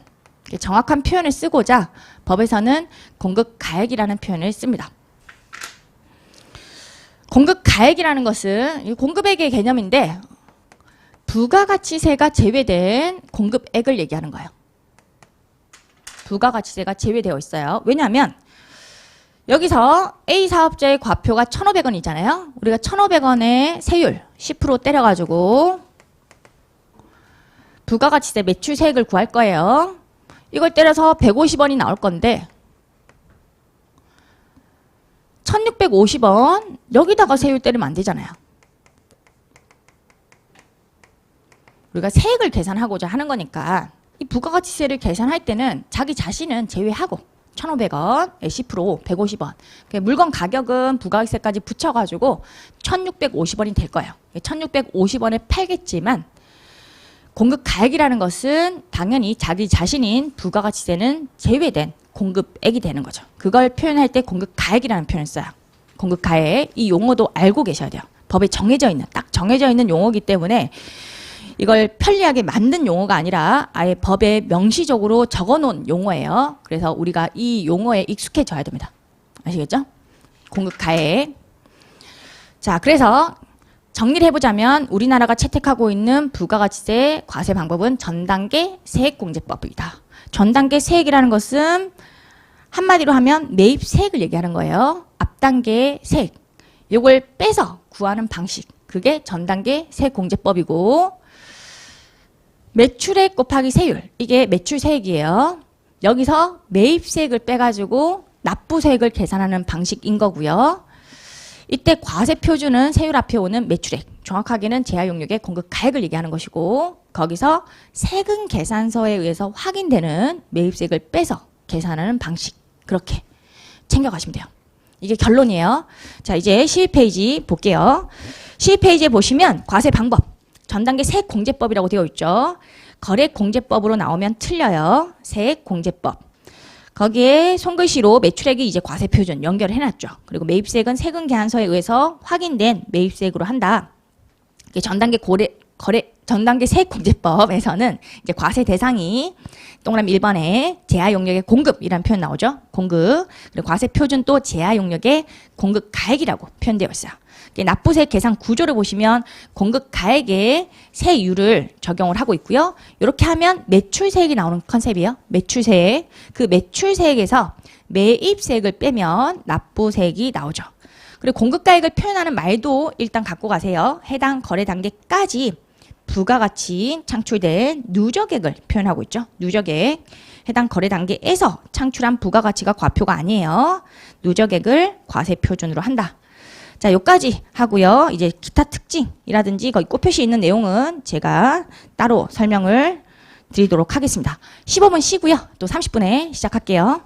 정확한 표현을 쓰고자 법에서는 공급 가액이라는 표현을 씁니다. 공급 가액이라는 것은 공급액의 개념인데 부가가치세가 제외된 공급액을 얘기하는 거예요. 부가가치세가 제외되어 있어요. 왜냐하면 여기서 A 사업자의 과표가 1,500원이잖아요. 우리가 1,500원의 세율 10% 때려가지고 부가가치세 매출세액을 구할 거예요. 이걸 때려서 150원이 나올 건데 1,650원 여기다가 세율 때리면 안 되잖아요. 우리가 세액을 계산하고자 하는 거니까 이 부가가치세를 계산할 때는 자기 자신은 제외하고 1,500원에 10% 150원. 물건 가격은 부가가치세까지 붙여가지고 1,650원이 될 거예요. 1,650원에 팔겠지만 공급 가액이라는 것은 당연히 자기 자신인 부가가치세는 제외된 공급액이 되는 거죠. 그걸 표현할 때 공급 가액이라는 표현을 써요. 공급 가액. 이 용어도 알고 계셔야 돼요. 법에 정해져 있는, 딱 정해져 있는 용어이기 때문에 이걸 편리하게 만든 용어가 아니라 아예 법에 명시적으로 적어놓은 용어예요. 그래서 우리가 이 용어에 익숙해져야 됩니다. 아시겠죠? 공급 가액. 자, 그래서 정리를 해보자면 우리나라가 채택하고 있는 부가가치세 과세 방법은 전단계 세액공제법이다. 전단계 세액이라는 것은 한마디로 하면 매입 세액을 얘기하는 거예요. 앞단계 세액. 이걸 빼서 구하는 방식. 그게 전단계 세액공제법이고 매출액 곱하기 세율. 이게 매출세액이에요. 여기서 매입세액을 빼가지고 납부세액을 계산하는 방식인 거고요. 이때 과세 표준은 세율 앞에 오는 매출액, 정확하게는 제한용역의 공급 가액을 얘기하는 것이고 거기서 세금 계산서에 의해서 확인되는 매입세액을 빼서 계산하는 방식 그렇게 챙겨가시면 돼요. 이게 결론이에요. 자, 이제 12페이지 볼게요. 12페이지에 보시면 과세 방법, 전단계 세액공제법이라고 되어 있죠. 거래공제법으로 나오면 틀려요. 세액공제법. 거기에 손글씨로 매출액이 이제 과세표준 연결을 해놨죠. 그리고 매입세액은 세금 계산서에 의해서 확인된 매입세액으로 한다. 전단계 전단계 세액공제법에서는 이제 과세 대상이 동그라미 1번에 제하용역의 공급이라는 표현 나오죠. 공급. 그리고 과세표준 또 제하용역의 공급 가액이라고 표현되어 있어요. 납부세 계산 구조를 보시면 공급 가액에 세율을 적용을 하고 있고요. 이렇게 하면 매출세액이 나오는 컨셉이에요. 매출세액. 그 매출세액에서 매입세액을 빼면 납부세액이 나오죠. 그리고 공급가액을 표현하는 말도 일단 갖고 가세요. 해당 거래 단계까지 부가가치 창출된 누적액을 표현하고 있죠. 누적액. 해당 거래 단계에서 창출한 부가가치가 과표가 아니에요. 누적액을 과세표준으로 한다. 자, 요까지 하고요. 이제 기타 특징이라든지 거기 꽃표시 있는 내용은 제가 따로 설명을 드리도록 하겠습니다. 15분 쉬고요. 또 30분에 시작할게요.